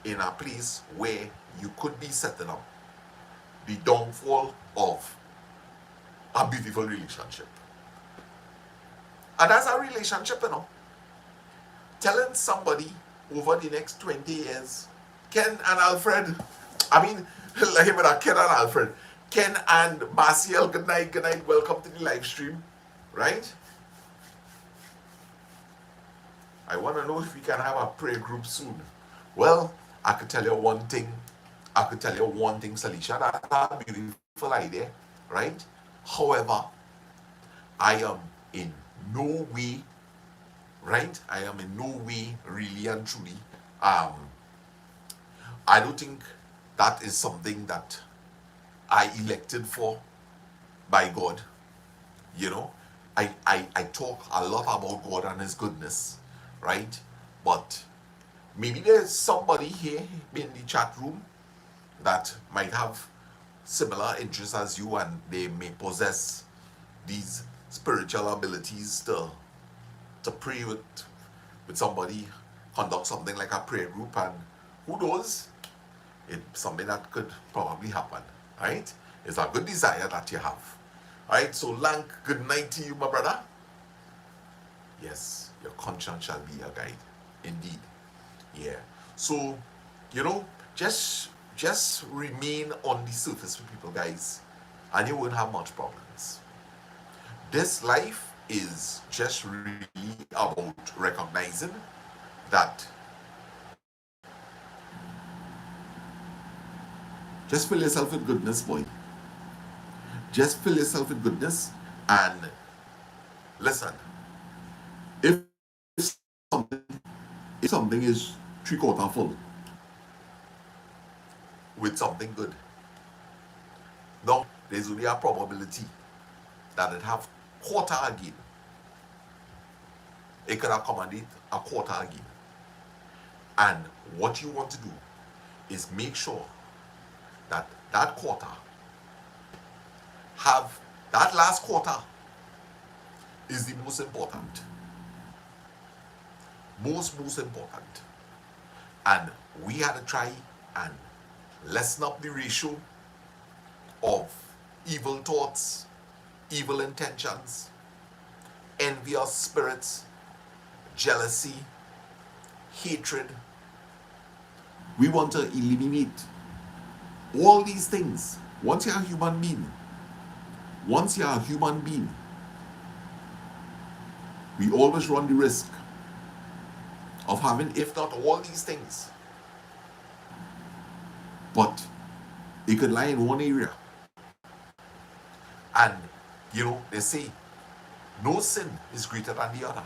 in a place where you could be setting up the downfall of a beautiful relationship. And that's a relationship, you know. Telling somebody over the next 20 years, Ken and Alfred, I mean, like him and Ken and Alfred, Ken and Marciel, good night, welcome to the live stream, right? I want to know if we can have a prayer group soon. Well, I could tell you one thing, Salisha, that's a beautiful idea, right? However, I am in no way, right? I am in no way really and truly, I don't think that is something that I elected for by God. You know, I talk a lot about God and his goodness, right? But maybe there's somebody here in the chat room that might have similar interests as you, and they may possess these spiritual abilities to pray with somebody, conduct something like a prayer group, and who knows, it's something that could probably happen, right? It's a good desire that you have. All right, so Lank, good night to you, my brother. Yes, your conscience shall be a guide, indeed. Yeah. So, you know, just remain on the surface with people, guys, and you won't have much problems. This life is just really about recognizing that just fill yourself with goodness, boy. Just fill yourself with goodness, and listen, if something is 3/4 full with something good, now there's only a probability that it have quarter again. It could accommodate a quarter again. And what you want to do is make sure that that quarter have, that last quarter is the most important. Most important. And we had to try and lessen up the ratio of evil thoughts, evil intentions, envious spirits, jealousy, hatred. We want to eliminate all these things. Once you're a human being, we always run the risk of having, if not all these things, but it could lie in one area. And, you know, they say, no sin is greater than the other.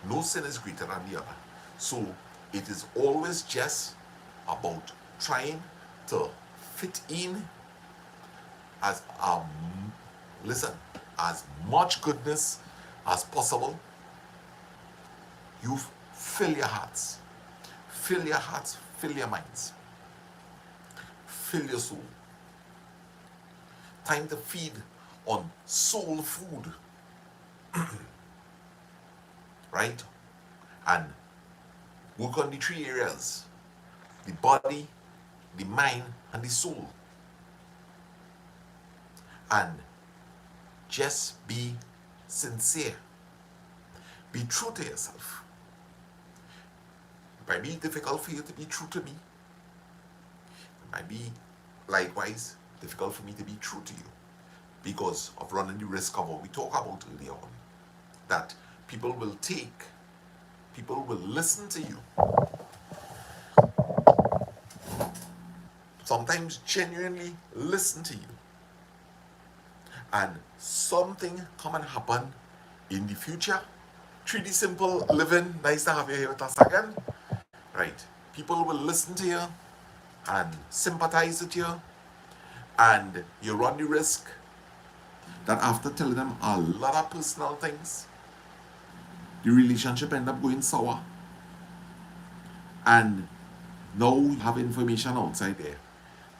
No sin is greater than the other. So it is always just about trying to fit in as as much goodness as possible. You fill your hearts, fill your minds, fill your soul. Time to feed on soul food. Right? And work on the 3 areas: the body, the mind, and the soul. And just be sincere. Be true to yourself. It might be difficult for you to be true to me. It might be likewise difficult for me to be true to you, because of running the risk of what we talked about earlier on, that people will listen to you, sometimes genuinely listen to you, and something come and happen in the future. 3D Simple living, nice to have you here with us again. Right. People will listen to you and sympathize with you, and you run the risk that after telling them a lot of personal things, the relationship end up going sour. And now you have information outside there,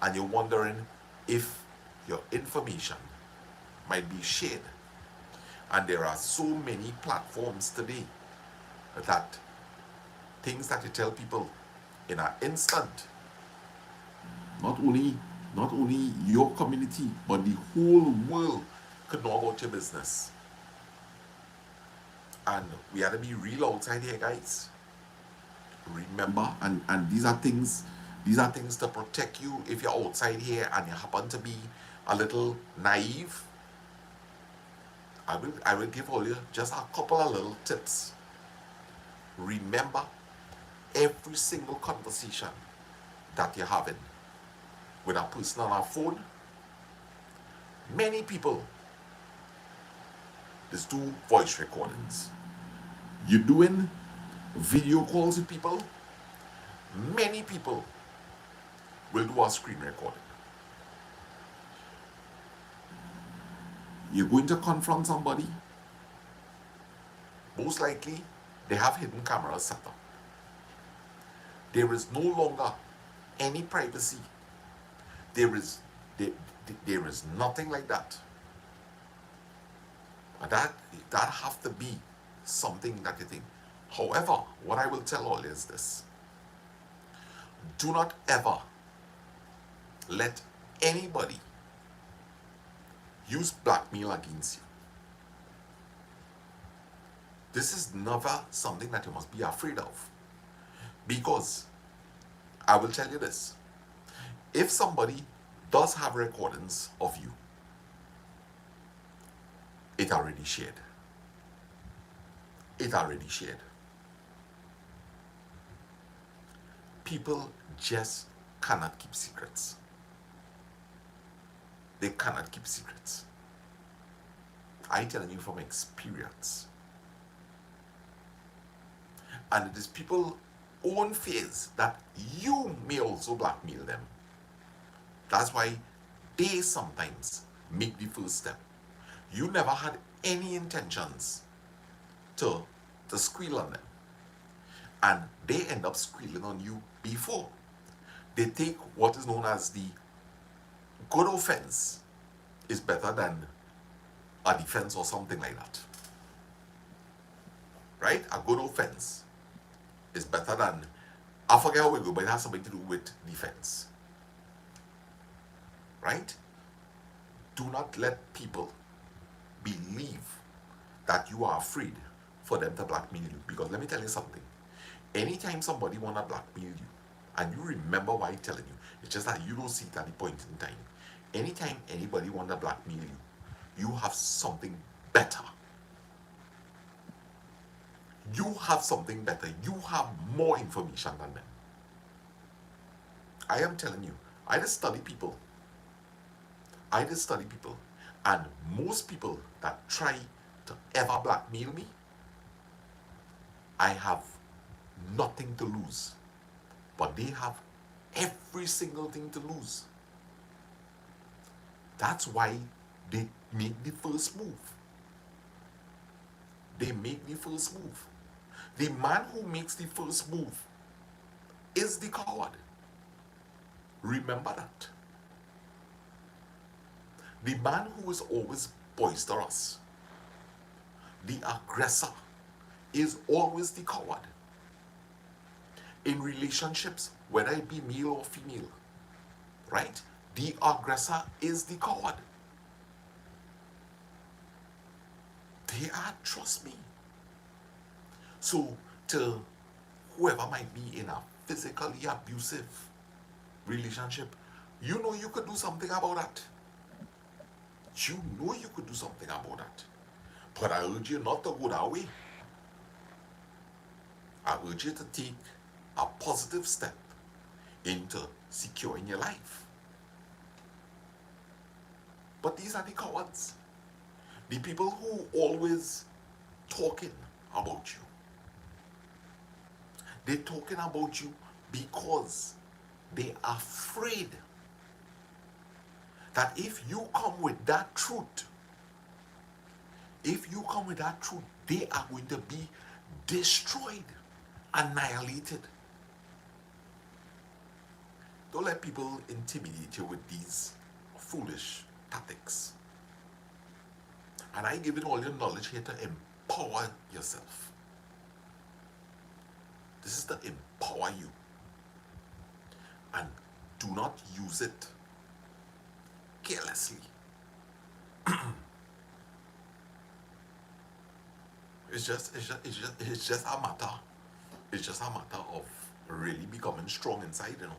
and you're wondering if your information might be shared. And there are so many platforms today that things that you tell people in an instant, not only your community, but the whole world could know about your business. And we have to be real outside here, guys. Remember, and these are things to protect you if you're outside here and you happen to be a little naive. I will give all you just a couple of little tips. Remember, every single conversation that you're having with a person on a phone, many people just do voice recordings. You're doing video calls with people, many people will do a screen recording. You're going to confront somebody, most likely they have hidden cameras set up. There is no longer any privacy. There is nothing like that. And that have to be something that you think. However, what I will tell all is this: do not ever let anybody use blackmail against you. This is never something that you must be afraid of. Because I will tell you this: if somebody does have recordings of you, it already shared. It already shared. People just cannot keep secrets. They cannot keep secrets. I telling you from experience. And it is people's own fears that you may also blackmail them. That's why they sometimes make the first step. You never had any intentions to squeal on them. And they end up squealing on you before. They take what is known as the good offense is better than a defense or something like that. Right? A good offense is better than, I forget how we go, but it has something to do with defense. Right? Do not let people believe that you are afraid for them to blackmail you. Because let me tell you something. Anytime somebody want to blackmail you, and you remember why I'm telling you, it's just that you don't see it at the point in time. Anytime anybody want to blackmail you, you have something better. You have something better. You have more information than them. I am telling you, I just study people. And most people that try to ever blackmail me, I have nothing to lose. But they have every single thing to lose. That's why they make the first move. They make the first move. The man who makes the first move is the coward. Remember that. The man who is always boisterous, the aggressor, is always the coward. In relationships, whether it be male or female, right? The aggressor is the coward. They are, trust me. So, to whoever might be in a physically abusive relationship, you know you could do something about that. You know you could do something about that. But I urge you not to go that way. I urge you to take a positive step into securing your life. But these are the cowards. The people who always talking about you. They're talking about you because they are afraid that if you come with that truth, they are going to be destroyed, annihilated. Don't let people intimidate you with these foolish tactics. And I give it all your knowledge here to empower yourself. This is to empower you. And do not use it carelessly. It's just a matter. It's just a matter of really becoming strong inside, you know.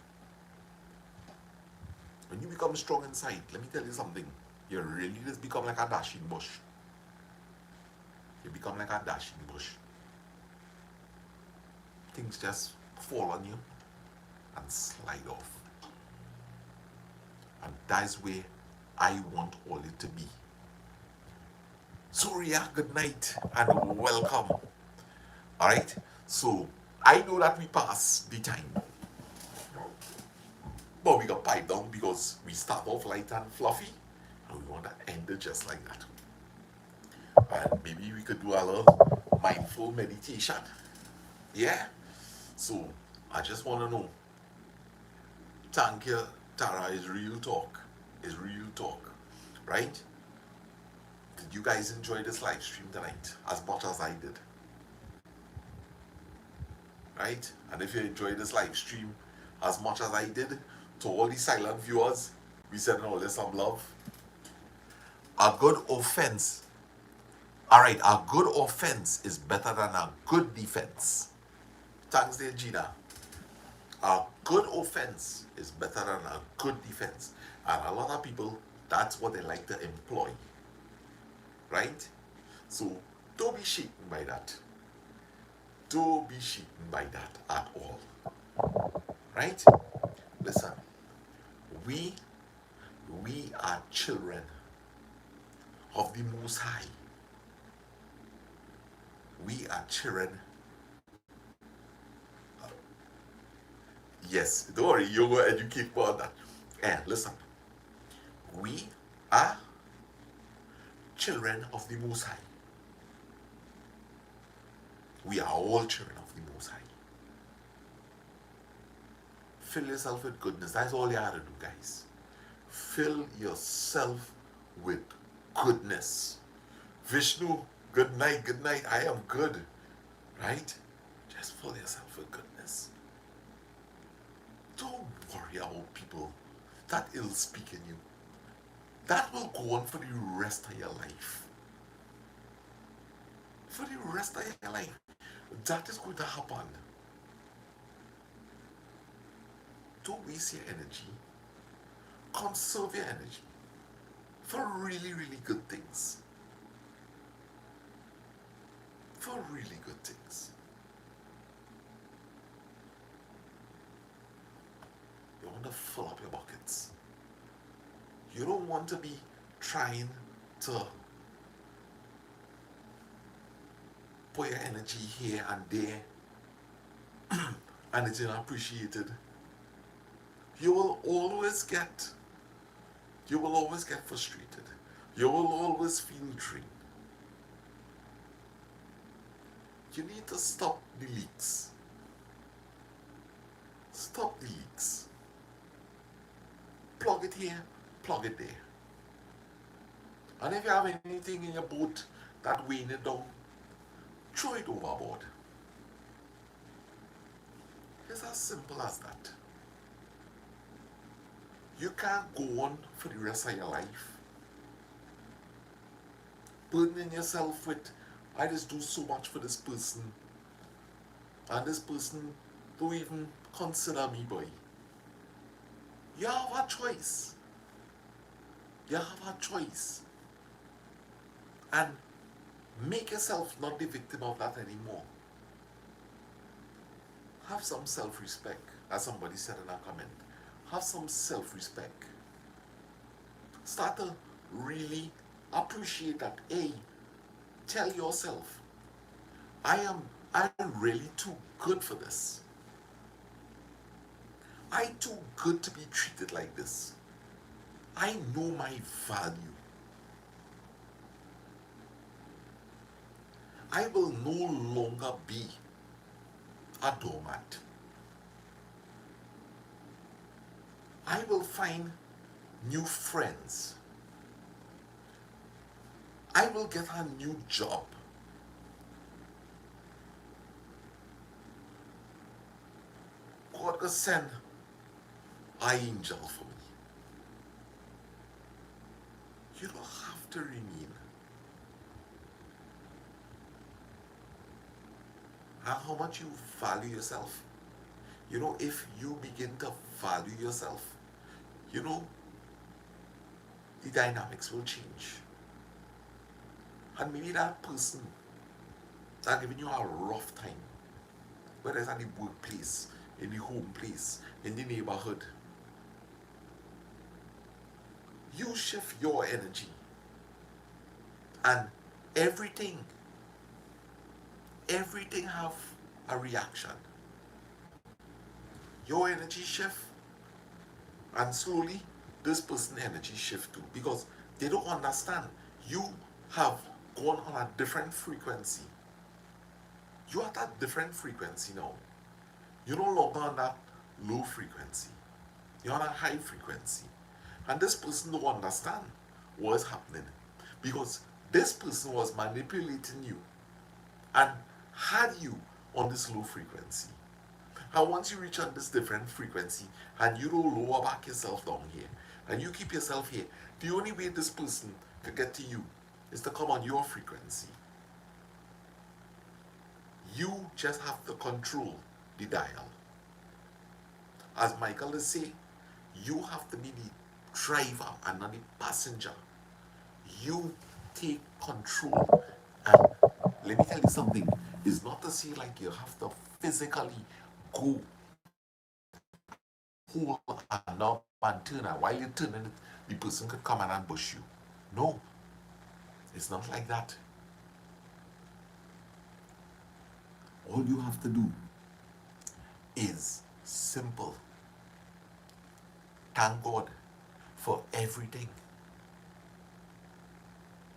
When you become strong inside, let me tell you something. You really just become like a dashing bush. You become like a dashing bush. Things just fall on you and slide off. And that's where I want all it to be. So Ria, good night and welcome. Alright, so I know that we passed the time. But we got pipe down because we start off light and fluffy and we want to end it just like that. And maybe we could do a little mindful meditation. Yeah? So I just want to know. Thank you, Tara, is real talk. Is real talk. Right? Did you guys enjoy this live stream tonight as much as I did? Right? And if you enjoyed this live stream as much as I did, to all the silent viewers, we send all this some love. A good offense. Alright, a good offense is better than a good defense. Thanks there, Gina. A good offense is better than a good defense. And a lot of people, that's what they like to employ. Right? So, don't be shaken by that. Don't be shaken by that at all. Right? Listen, we are children of the Most High. We are children. Yes, don't worry, you're going to educate about that. And listen, we are children of the Most High. We are all children of the Most High. Fill yourself with goodness. That's all you have to do, guys. Fill yourself with goodness. Vishnu, good night, good night. I am good. Right? Just fill yourself with goodness. Don't worry about people that ill speak in you. That will go on for the rest of your life. For the rest of your life. That is going to happen. Don't waste your energy. Conserve your energy for really, really good things. For really good things. You want to fill up your buckets. You don't want to be trying to put your energy here and there and it's unappreciated. You will always get frustrated. You will always feel drained. You need to stop the leaks. Stop the leaks. Plug it here, plug it there. And if you have anything in your boat that weighing it down, throw it overboard. It's as simple as that. You can't go on for the rest of your life burdening yourself with, I just do so much for this person, and this person don't even consider me, boy. You have a choice. You have a choice. And make yourself not the victim of that anymore. Have some self-respect, as somebody said in a comment. Have some self-respect. Start to really appreciate that. Hey, tell yourself, I'm really too good for this. I'm too good to be treated like this. I know my value. I will no longer be a doormat. I will find new friends. I will get a new job. God will send an angel for me. You don't have to remain. And how much you value yourself. You know, if you begin to value yourself, you know, the dynamics will change. And maybe that person that giving you a rough time, whether it's at the workplace, in the home place, in the neighborhood, you shift your energy and everything have a reaction. Your energy shift and slowly this person's energy shift too, because they don't understand you have gone on a different frequency. You're at a different frequency now. You're no longer on that low frequency. You're on a high frequency. And this person don't understand what's happening, because this person was manipulating you and had you on this low frequency. And once you reach on this different frequency and you don't lower back yourself down here and you keep yourself here, the only way this person can get to you is to come on your frequency. You just have to control the dial. As Michael is saying, you have to be the driver and not the passenger. You take control. And let me tell you something, it's not to say like you have to physically go hold a knob and turn, and while you're turning it, the person could come and ambush you. No, it's not like that. All you have to do is simple. Thank God for everything.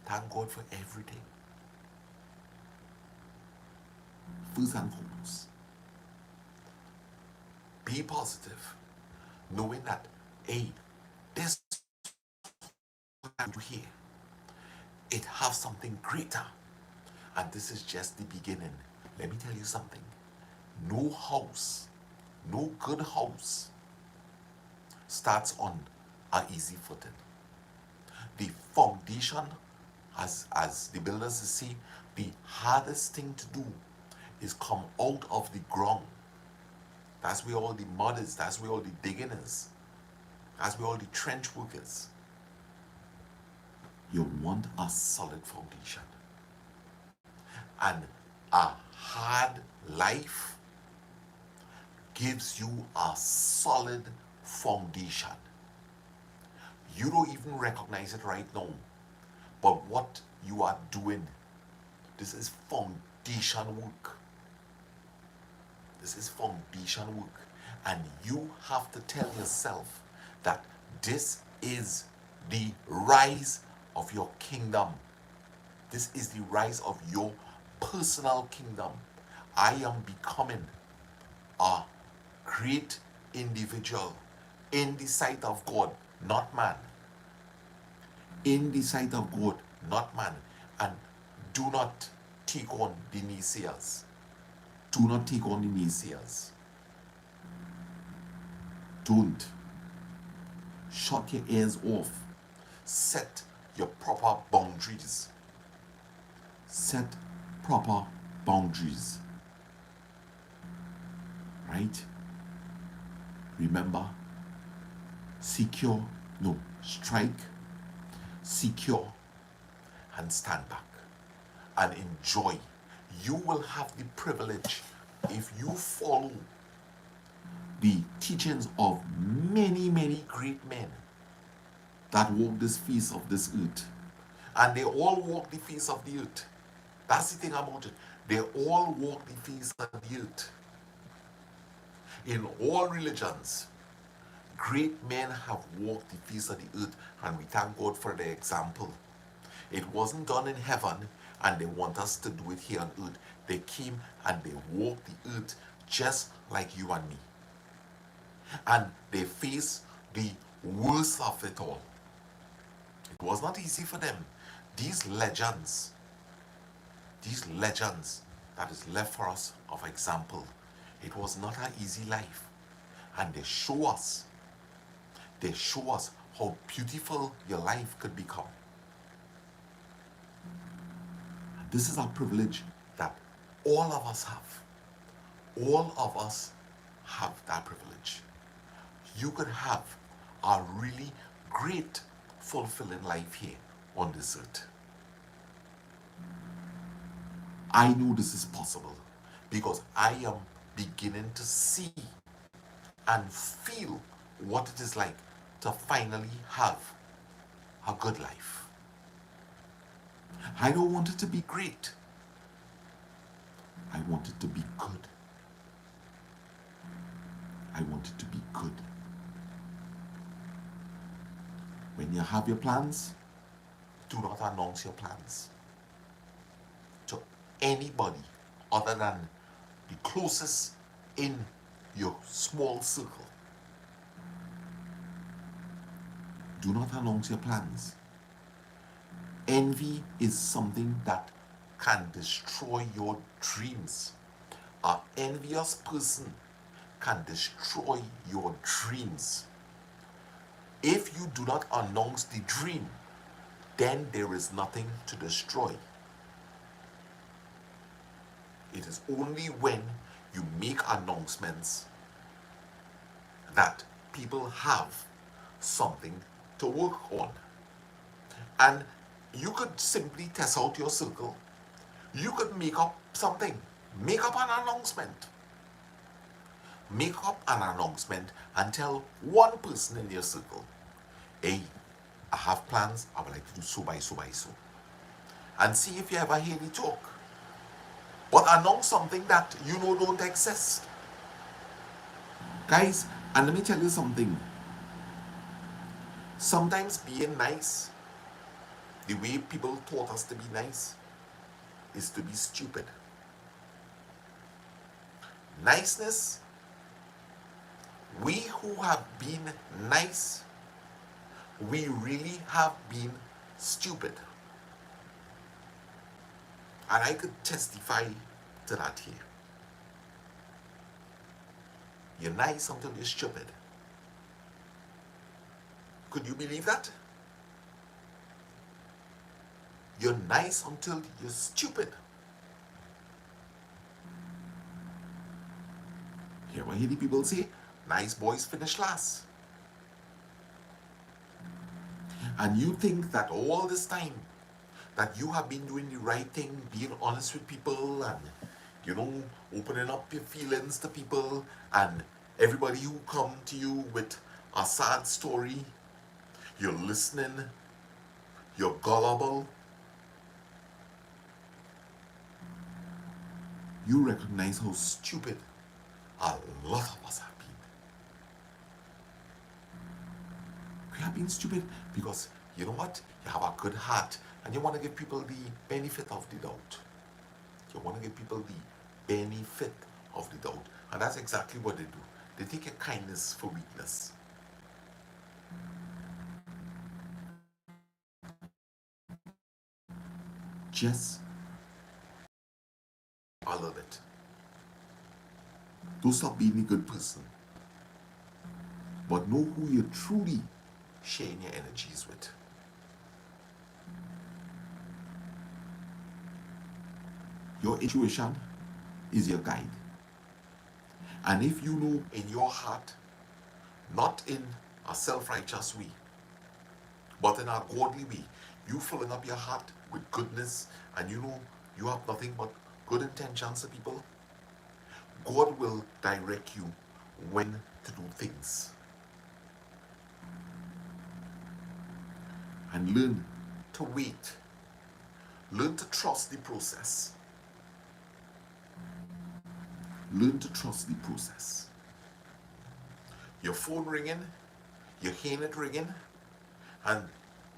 Thank God for everything. First and foremost, be positive, knowing that, hey, this here, it has something greater, and this is just the beginning. Let me tell you something. No house, no good house starts on an easy footing. The foundation, as the builders say, the hardest thing to do is come out of the ground. That's where all the mud is, that's where all the digging is, that's where all the trench work is. You want a solid foundation. And a hard life gives you a solid foundation. You don't even recognize it right now. But what you are doing, this is foundation work. This is foundation work. And you have to tell yourself that this is the rise of your kingdom. This is the rise of your personal kingdom. I am becoming a great individual in the sight of God, not man. In the sight of God, not man. And do not take on the naysayers. Do not take on the naysayers. Don't. Shut your ears off. Set your proper boundaries. Set proper boundaries. Right? Remember, strike, secure, and stand back and enjoy. You will have the privilege, if you follow the teachings of many, many great men, that walk this face of this earth. And they all walk the face of the earth. That's the thing about it. They all walk the face of the earth. In all religions, great men have walked the face of the earth, and we thank God for their example. It wasn't done in heaven, and they want us to do it here on earth. They came and they walked the earth just like you and me. And they faced the worst of it all. It was not easy for them. These legends that is left for us of example, it was not an easy life. And they show us how beautiful your life could become. This is a privilege that all of us have. All of us have that privilege. You could have a really great, fulfilling life here on this earth. I know this is possible because I am beginning to see and feel what it is like to finally have a good life. I don't want it to be great. I want it to be good. I want it to be good. When you have your plans, do not announce your plans to anybody other than the closest in your small circle. Do not announce your plans. Envy is something that can destroy your dreams. An envious person can destroy your dreams. If you do not announce the dream, then there is nothing to destroy. It is only when you make announcements that people have something to work on. And you could simply test out your circle. You could make up something. Make up an announcement. Make up an announcement and tell one person in your circle, hey, I have plans, I would like to do so by so by so. And see if you ever hear the talk. But announce something that you know don't exist. Guys, and let me tell you something. Sometimes being nice, the way people taught us to be nice, is to be stupid. Niceness, we who have been nice, we really have been stupid. And I could testify to that here. You're nice until you're stupid. Could you believe that? You're nice until you're stupid. Hear what the people say? Nice boys finish last. And you think that all this time that you have been doing the right thing, being honest with people and, opening up your feelings to people, and everybody who come to you with a sad story, you're listening, you're gullible. You recognize how stupid a lot of us have been. We have been stupid because, you know what? You have a good heart and you want to give people the benefit of the doubt. You want to give people the benefit of the doubt. And that's exactly what they do. They take your kindness for weakness. Just a little bit. Don't stop being a good person. But know who you're truly sharing your energies with. Your intuition is your guide. And if you know in your heart, not in a self-righteous way, but in a godly way, you filling up your heart with goodness, and you know you have nothing but good intentions to people, God will direct you when to do things. and learn to wait. Learn to trust the process. Learn to trust the process. Your phone ringing, you're hearing it ringing, and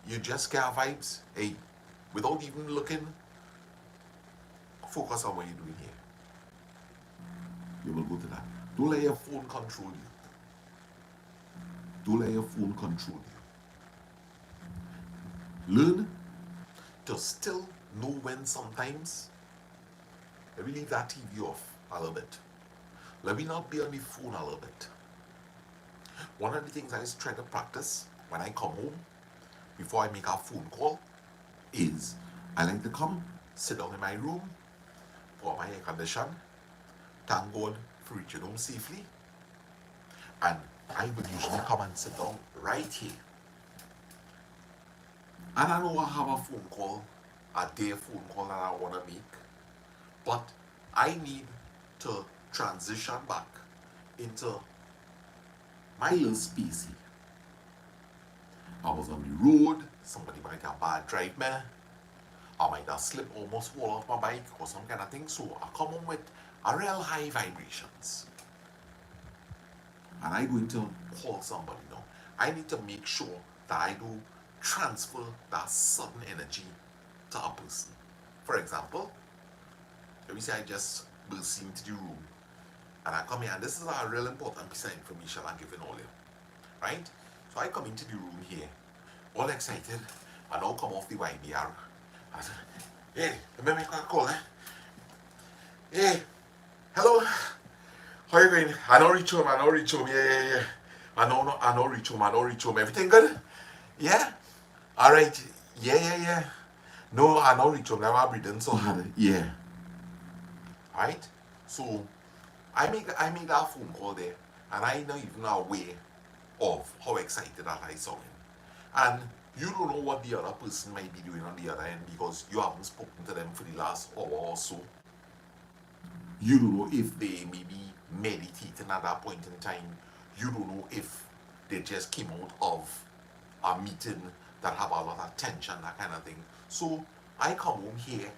you just get vibes. Hey, without even looking, focus on what you're doing here. You will go to that. Don't let your phone control you. Don't let your phone control you. Learn to still know when sometimes, let me leave that TV off a little bit. Let me not be on the phone a little bit. One of the things I try to practice when I come home, before I make a phone call, is I like to come, sit down in my room, pour my air condition, thank God for reaching home safely, and I would usually come and sit down right here. And I know I have a phone call, a day phone call that I want to make, but I need to transition back into my little space here. I was on the road, somebody might have bad drive me, I might have slipped, almost fall off my bike or some kind of thing, so I come home with a real high vibrations. And I'm going to call somebody now. I need to make sure that I do transfer that sudden energy to a person. For example, let me say I just burst into the room and I come here, and this is a real important piece of information I'm giving all you, right? So I come into the room here, all excited, and now come off the YBR. I said, hey, let me make a call, eh? Hey, hello, how you going? I don't reach home, yeah. I know reach home, everything good? Yeah? Alright, yeah. No, I don't reach home, I'm breathing so hard, yeah. Right? So, I make that phone call there, and I'm not even aware of how excited that I saw him. And you don't know what the other person might be doing on the other end because you haven't spoken to them for the last hour or so. You don't know if they may be meditating at that point in time. You don't know if they just came out of a meeting that have a lot of tension, that kind of thing. So I come home here,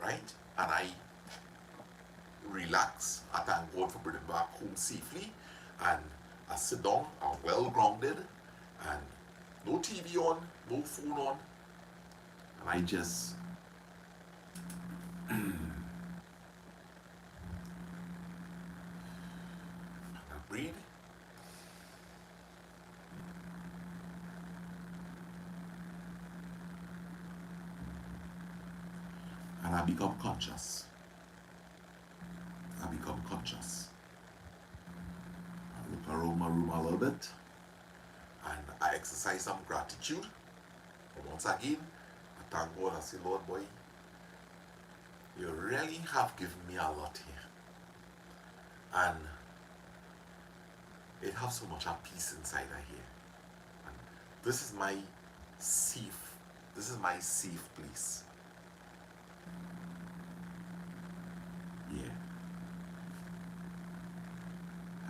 right, and I relax. I thank God for bringing me back home safely, and I sit down, I'm well grounded, and no TV on, no phone on, and I just breathe. And I become conscious. I look around my room a little bit, and I exercise some gratitude. And once again, I thank God. I say, Lord, boy, you really have given me a lot here. And it has so much of peace inside of here. And this is my safe place. Yeah.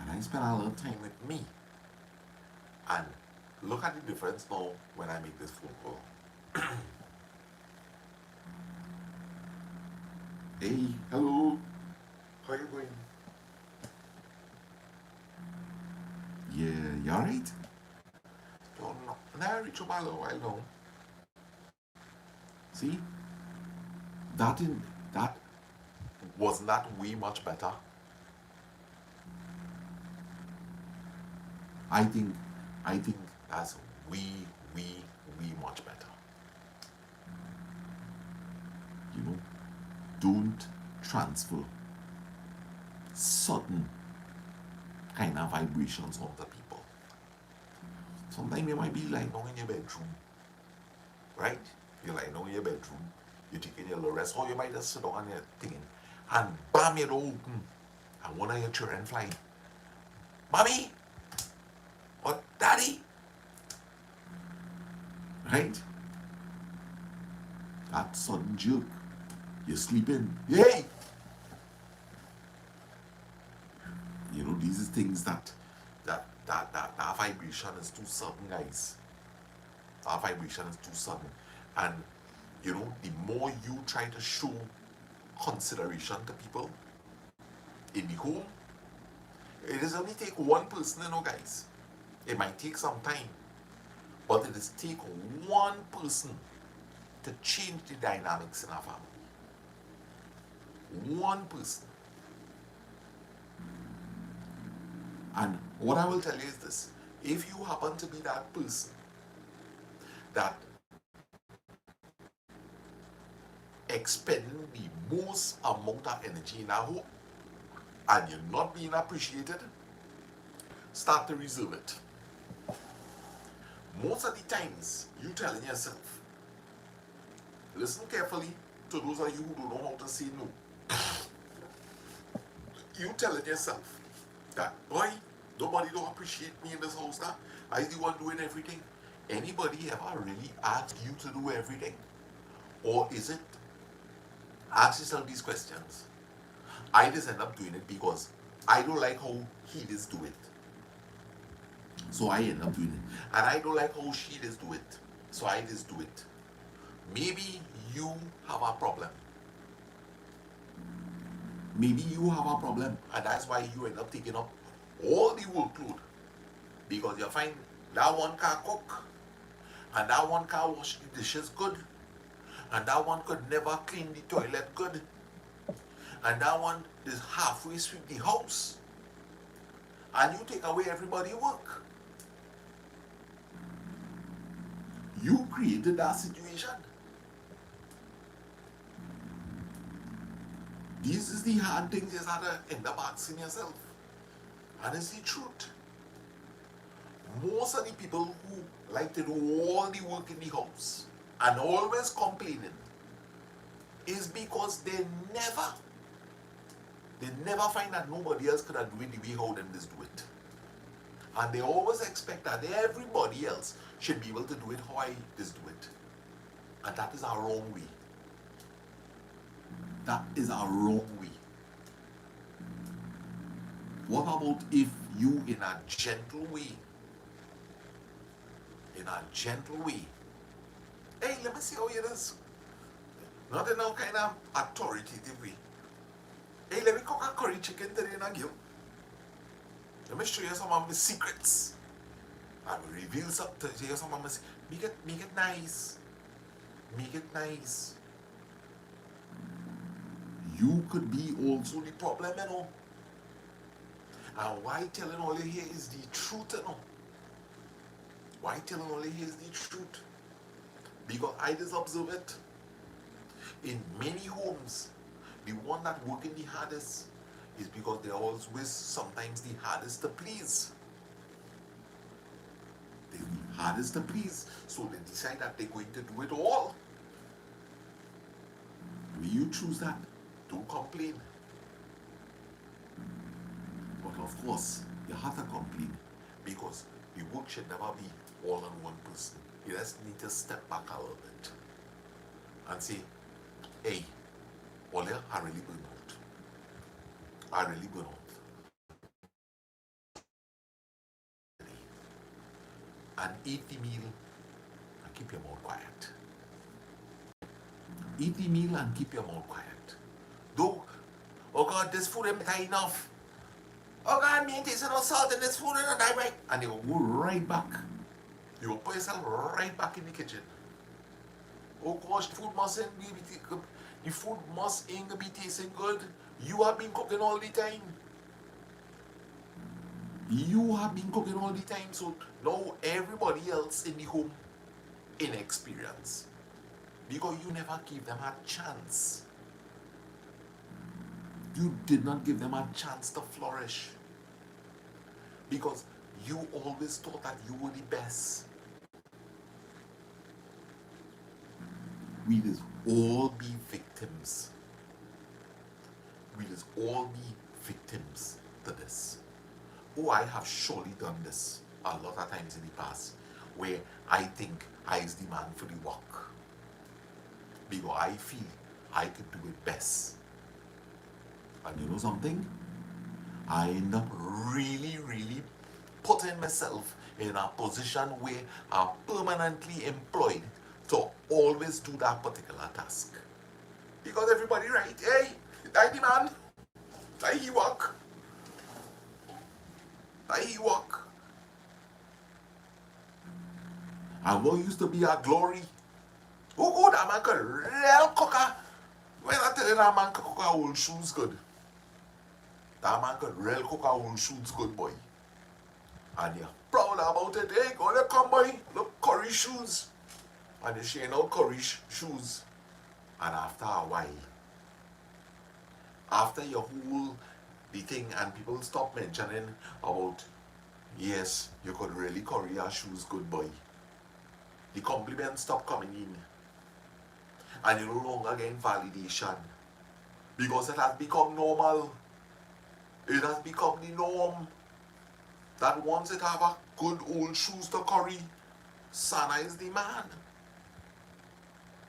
And I spend a little time with me. And look at the difference now when I make this phone call. Hey, hello. How you going? Yeah, you alright? No, I reach you by a little while now. See? That wasn't that way much better? I think that's way much better. You know, don't transfer sudden kind of vibrations onto people. Sometimes you might be lying down in your bedroom, right? You're lying down in your bedroom, you're taking your little rest, or you might just sit down and you're thinking, and bam, your door open, and one of your children fly. Mommy! Or daddy! Right? That sudden jerk. You're sleeping. Yay! You know, these are things that vibration is too sudden, guys. Our vibration is too sudden. And you know, the more you try to show consideration to people in the home, it is only take one person, you know, guys. It might take some time, but it is take one person to change the dynamics in our family. One person. And what I will tell you is this: if you happen to be that person that expending the most amount of energy in our home and you're not being appreciated, start to reserve it. Most of the times, you telling yourself, listen carefully to those of you who don't know how to say no. You telling yourself that, boy, nobody don't appreciate me in this house now. I'm the one doing everything. Anybody ever really ask you to do everything? Or is it, ask yourself these questions. I just end up doing it because I don't like how he just do it. So I end up doing it. And I don't like how she just do it. So I just do it. Maybe you have a problem. Maybe you have a problem, and that's why you end up taking up all the workload. Because you find that one can cook, and that one can wash the dishes good, and that one could never clean the toilet good, and that one is halfway sweep the house, and you take away everybody's work. You created that situation. This is the hard things you have to end up asking yourself. And it's the truth. Most of the people who like to do all the work in the house and always complaining is because they never find that nobody else could have do it the way how them just do it. And they always expect that everybody else should be able to do it how I just do it. And that is our wrong way. That is our wrong way. What about if you, in a gentle way, hey, let me see how it is. Not in no kind of authoritative way. Hey, let me cook a curry chicken today and I give. Let me show you some of my secrets. I will reveal something to you, some of my secrets. Make it nice. Make it nice. You could be also the problem, you know. And why telling all you here is the truth, you know. Why telling all you here is the truth? Because I just observe it. In many homes, the one that working the hardest is because they're always sometimes the hardest to please. They're the hardest to please. So they decide that they're going to do it all. Will you choose that? Don't complain. But of course, you have to complain because the work should never be all on one person. You just need to step back a little bit and say, hey, Olia, I really burn out. I really burn out. And eat the meal and keep your mouth quiet. Eat the meal and keep your mouth quiet. Don't, oh God, this food ain't not enough. Oh God, me ain't tasting no salt in this food and I right. And you will go right back. You will put yourself right back in the kitchen. Oh gosh, the food mustn't be tasting good. You have been cooking all the time. You have been cooking all the time, so now everybody else in the home inexperienced. Because you never gave them a chance. You did not give them a chance to flourish. Because you always thought that you were the best. We just all be victims. We just all be victims to this. Oh, I have surely done this a lot of times in the past, where I think I is the man for the work. Because I feel I could do it best. And you know something? I end up really putting myself in a position where I'm permanently employed to always do that particular task. Because everybody right, hey, I demand, I he work, I he work. And what used to be a glory, who go that man could real cooker. When I tell you that man could cook a old shoes good. That man could real cook a old shoes good, boy. And you're proud about it. Hey, go there, come boy. Look, curry shoes. And you're sharing out curry shoes. And after a while, after your whole the thing and people stop mentioning about, yes, you could really curry your shoes good, boy. The compliments stop coming in. And you no longer get validation. Because it has become normal. It has become the norm. That once it have a good old shoes to curry, Sana is the man.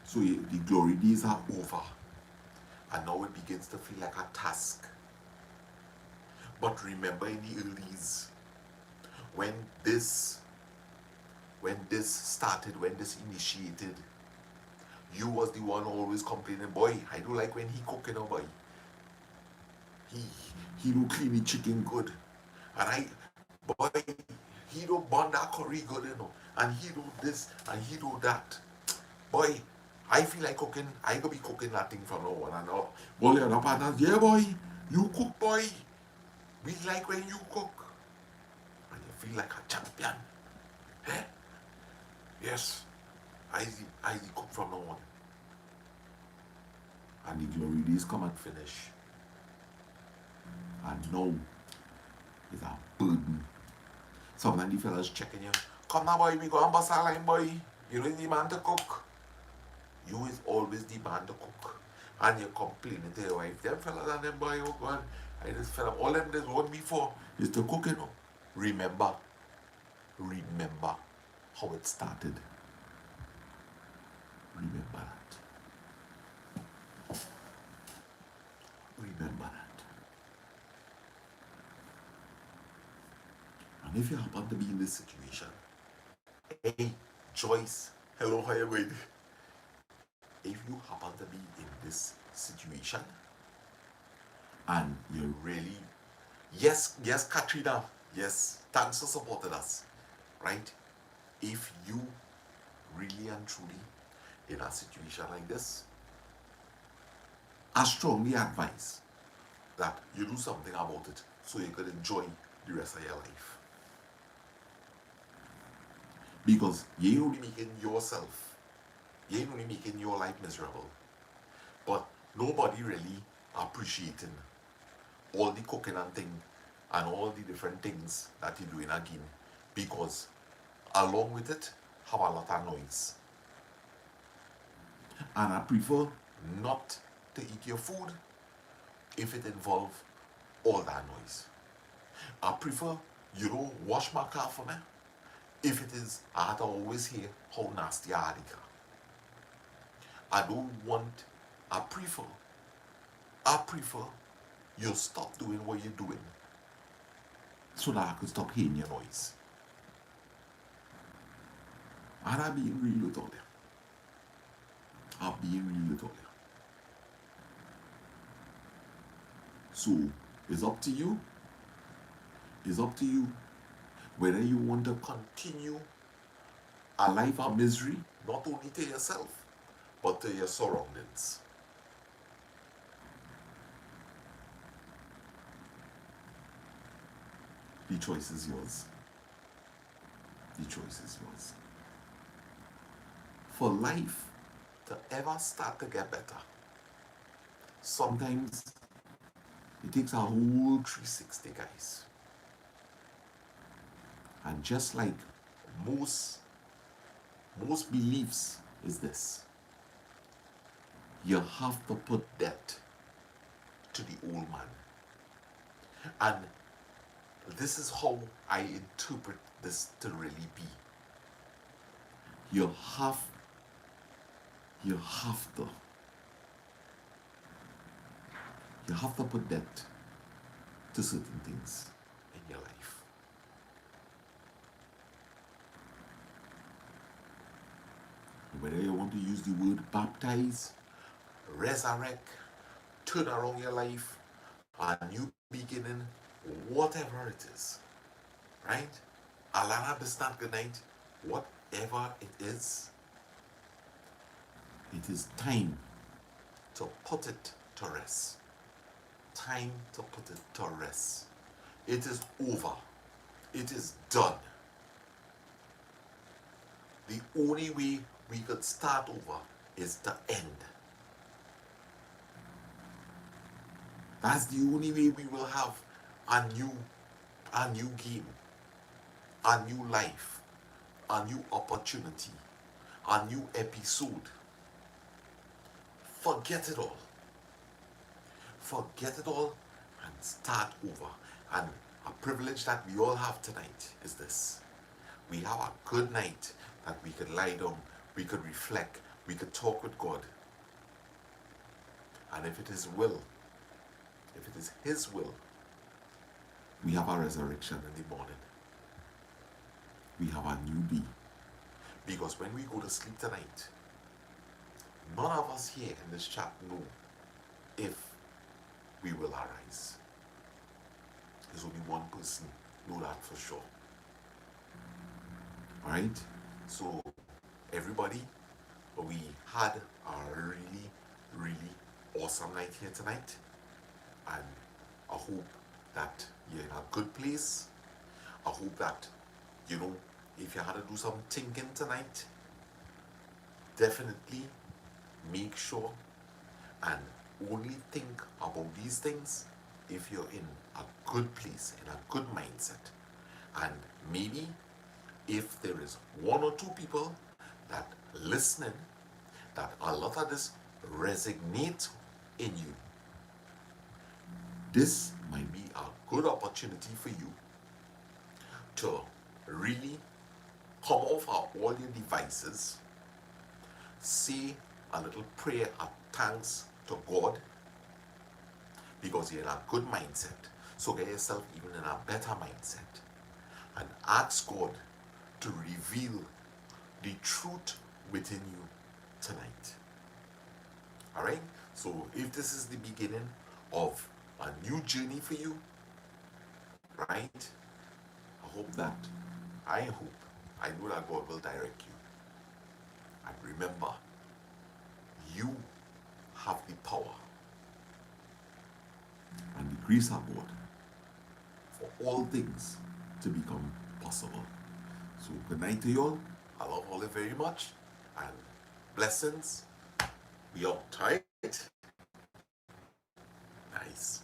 So the glory days are over. And now it begins to feel like a task. But remember in the earlys, when this started, when this initiated, you was the one always complaining, boy, I don't like when he cooking, boy. He don't clean the chicken good. And boy, he don't burn that curry good, and he do this, and he do that. Boy, I feel like cooking, I gonna be cooking that thing from now on and all. All the other partners, yeah boy, you cook boy. We like when you cook. And you feel like a champion. Eh? Yes, I cook from now on. And the glory days come and finish. And now, it's a burden. Sometimes the fellas checking you. Come now boy, we go and bust our line boy. You know the man to cook. You is always the man to cook. And you're complaining to your wife. Them fellas and them boy, oh God, I just fell up. All them just want me for is to cook, Remember how it started. Remember that. Remember that. And if you happen to be in this situation, hey, Joyce, hello, how you going? If you happen to be in this situation, and you're really, yes, Katrina, yes, thanks for supporting us, right? If you really and truly in a situation like this, I strongly advise that you do something about it so you can enjoy the rest of your life. Because you ain't only making yourself, you ain't only making your life miserable, but nobody really appreciating all the cooking and thing and all the different things that you're doing again, because along with it have a lot of noise. And I prefer not to eat your food if it involves all that noise. I prefer you don't wash my car for me if it is I have to always hear how nasty I had the car. I prefer you stop doing what you're doing so that I can stop hearing your noise. And I'm being real with all them. I'm being real with all them. So, it's up to you. It's up to you whether you want to continue a life of misery, not only to yourself, but to your surroundings. The choice is yours. The choice is yours. For life to ever start to get better, sometimes it takes a whole 360, guys. And just like most beliefs is this: you have to put death to the old man. And this is how I interpret this to really be. You have to put death to certain things in your life. whether you want to use the word baptize, resurrect, turn around your life, a new beginning, whatever it is, right? Alana Baptiste, good night. Whatever it is time to put it to rest. Time to put it to rest. It is over. It is done. The only way we could start over is to end. That's the only way we will have a new game, a new life, a new opportunity, a new episode. Forget it all. Forget it all and start over. And a privilege that we all have tonight is this. We have a good night that we could lie down, we could reflect, we could talk with God. And if it is will, if it is His will, we have a resurrection in the morning. We have a new day. Because when we go to sleep tonight, none of us here in this chat know if we will arise. There's only one person know that for sure. Alright? So everybody, we had a really, really awesome night here tonight. And I hope that you're in a good place. I hope that, if you had to do some thinking tonight, definitely make sure and only think about these things if you're in a good place, in a good mindset. And maybe if there is one or two people that listening, that a lot of this resonate in you, this might be a good opportunity for you to really come off all your devices, say a little prayer of thanks to God, because you're in a good mindset. So get yourself even in a better mindset and ask God to reveal the truth within you tonight. Alright? So if this is the beginning of a new journey for you, right? I know that God will direct you. And remember, you have the power and the grace of God for all things to become possible. So good night to you all. I love all of you very much. And blessings. We are tight. Nice.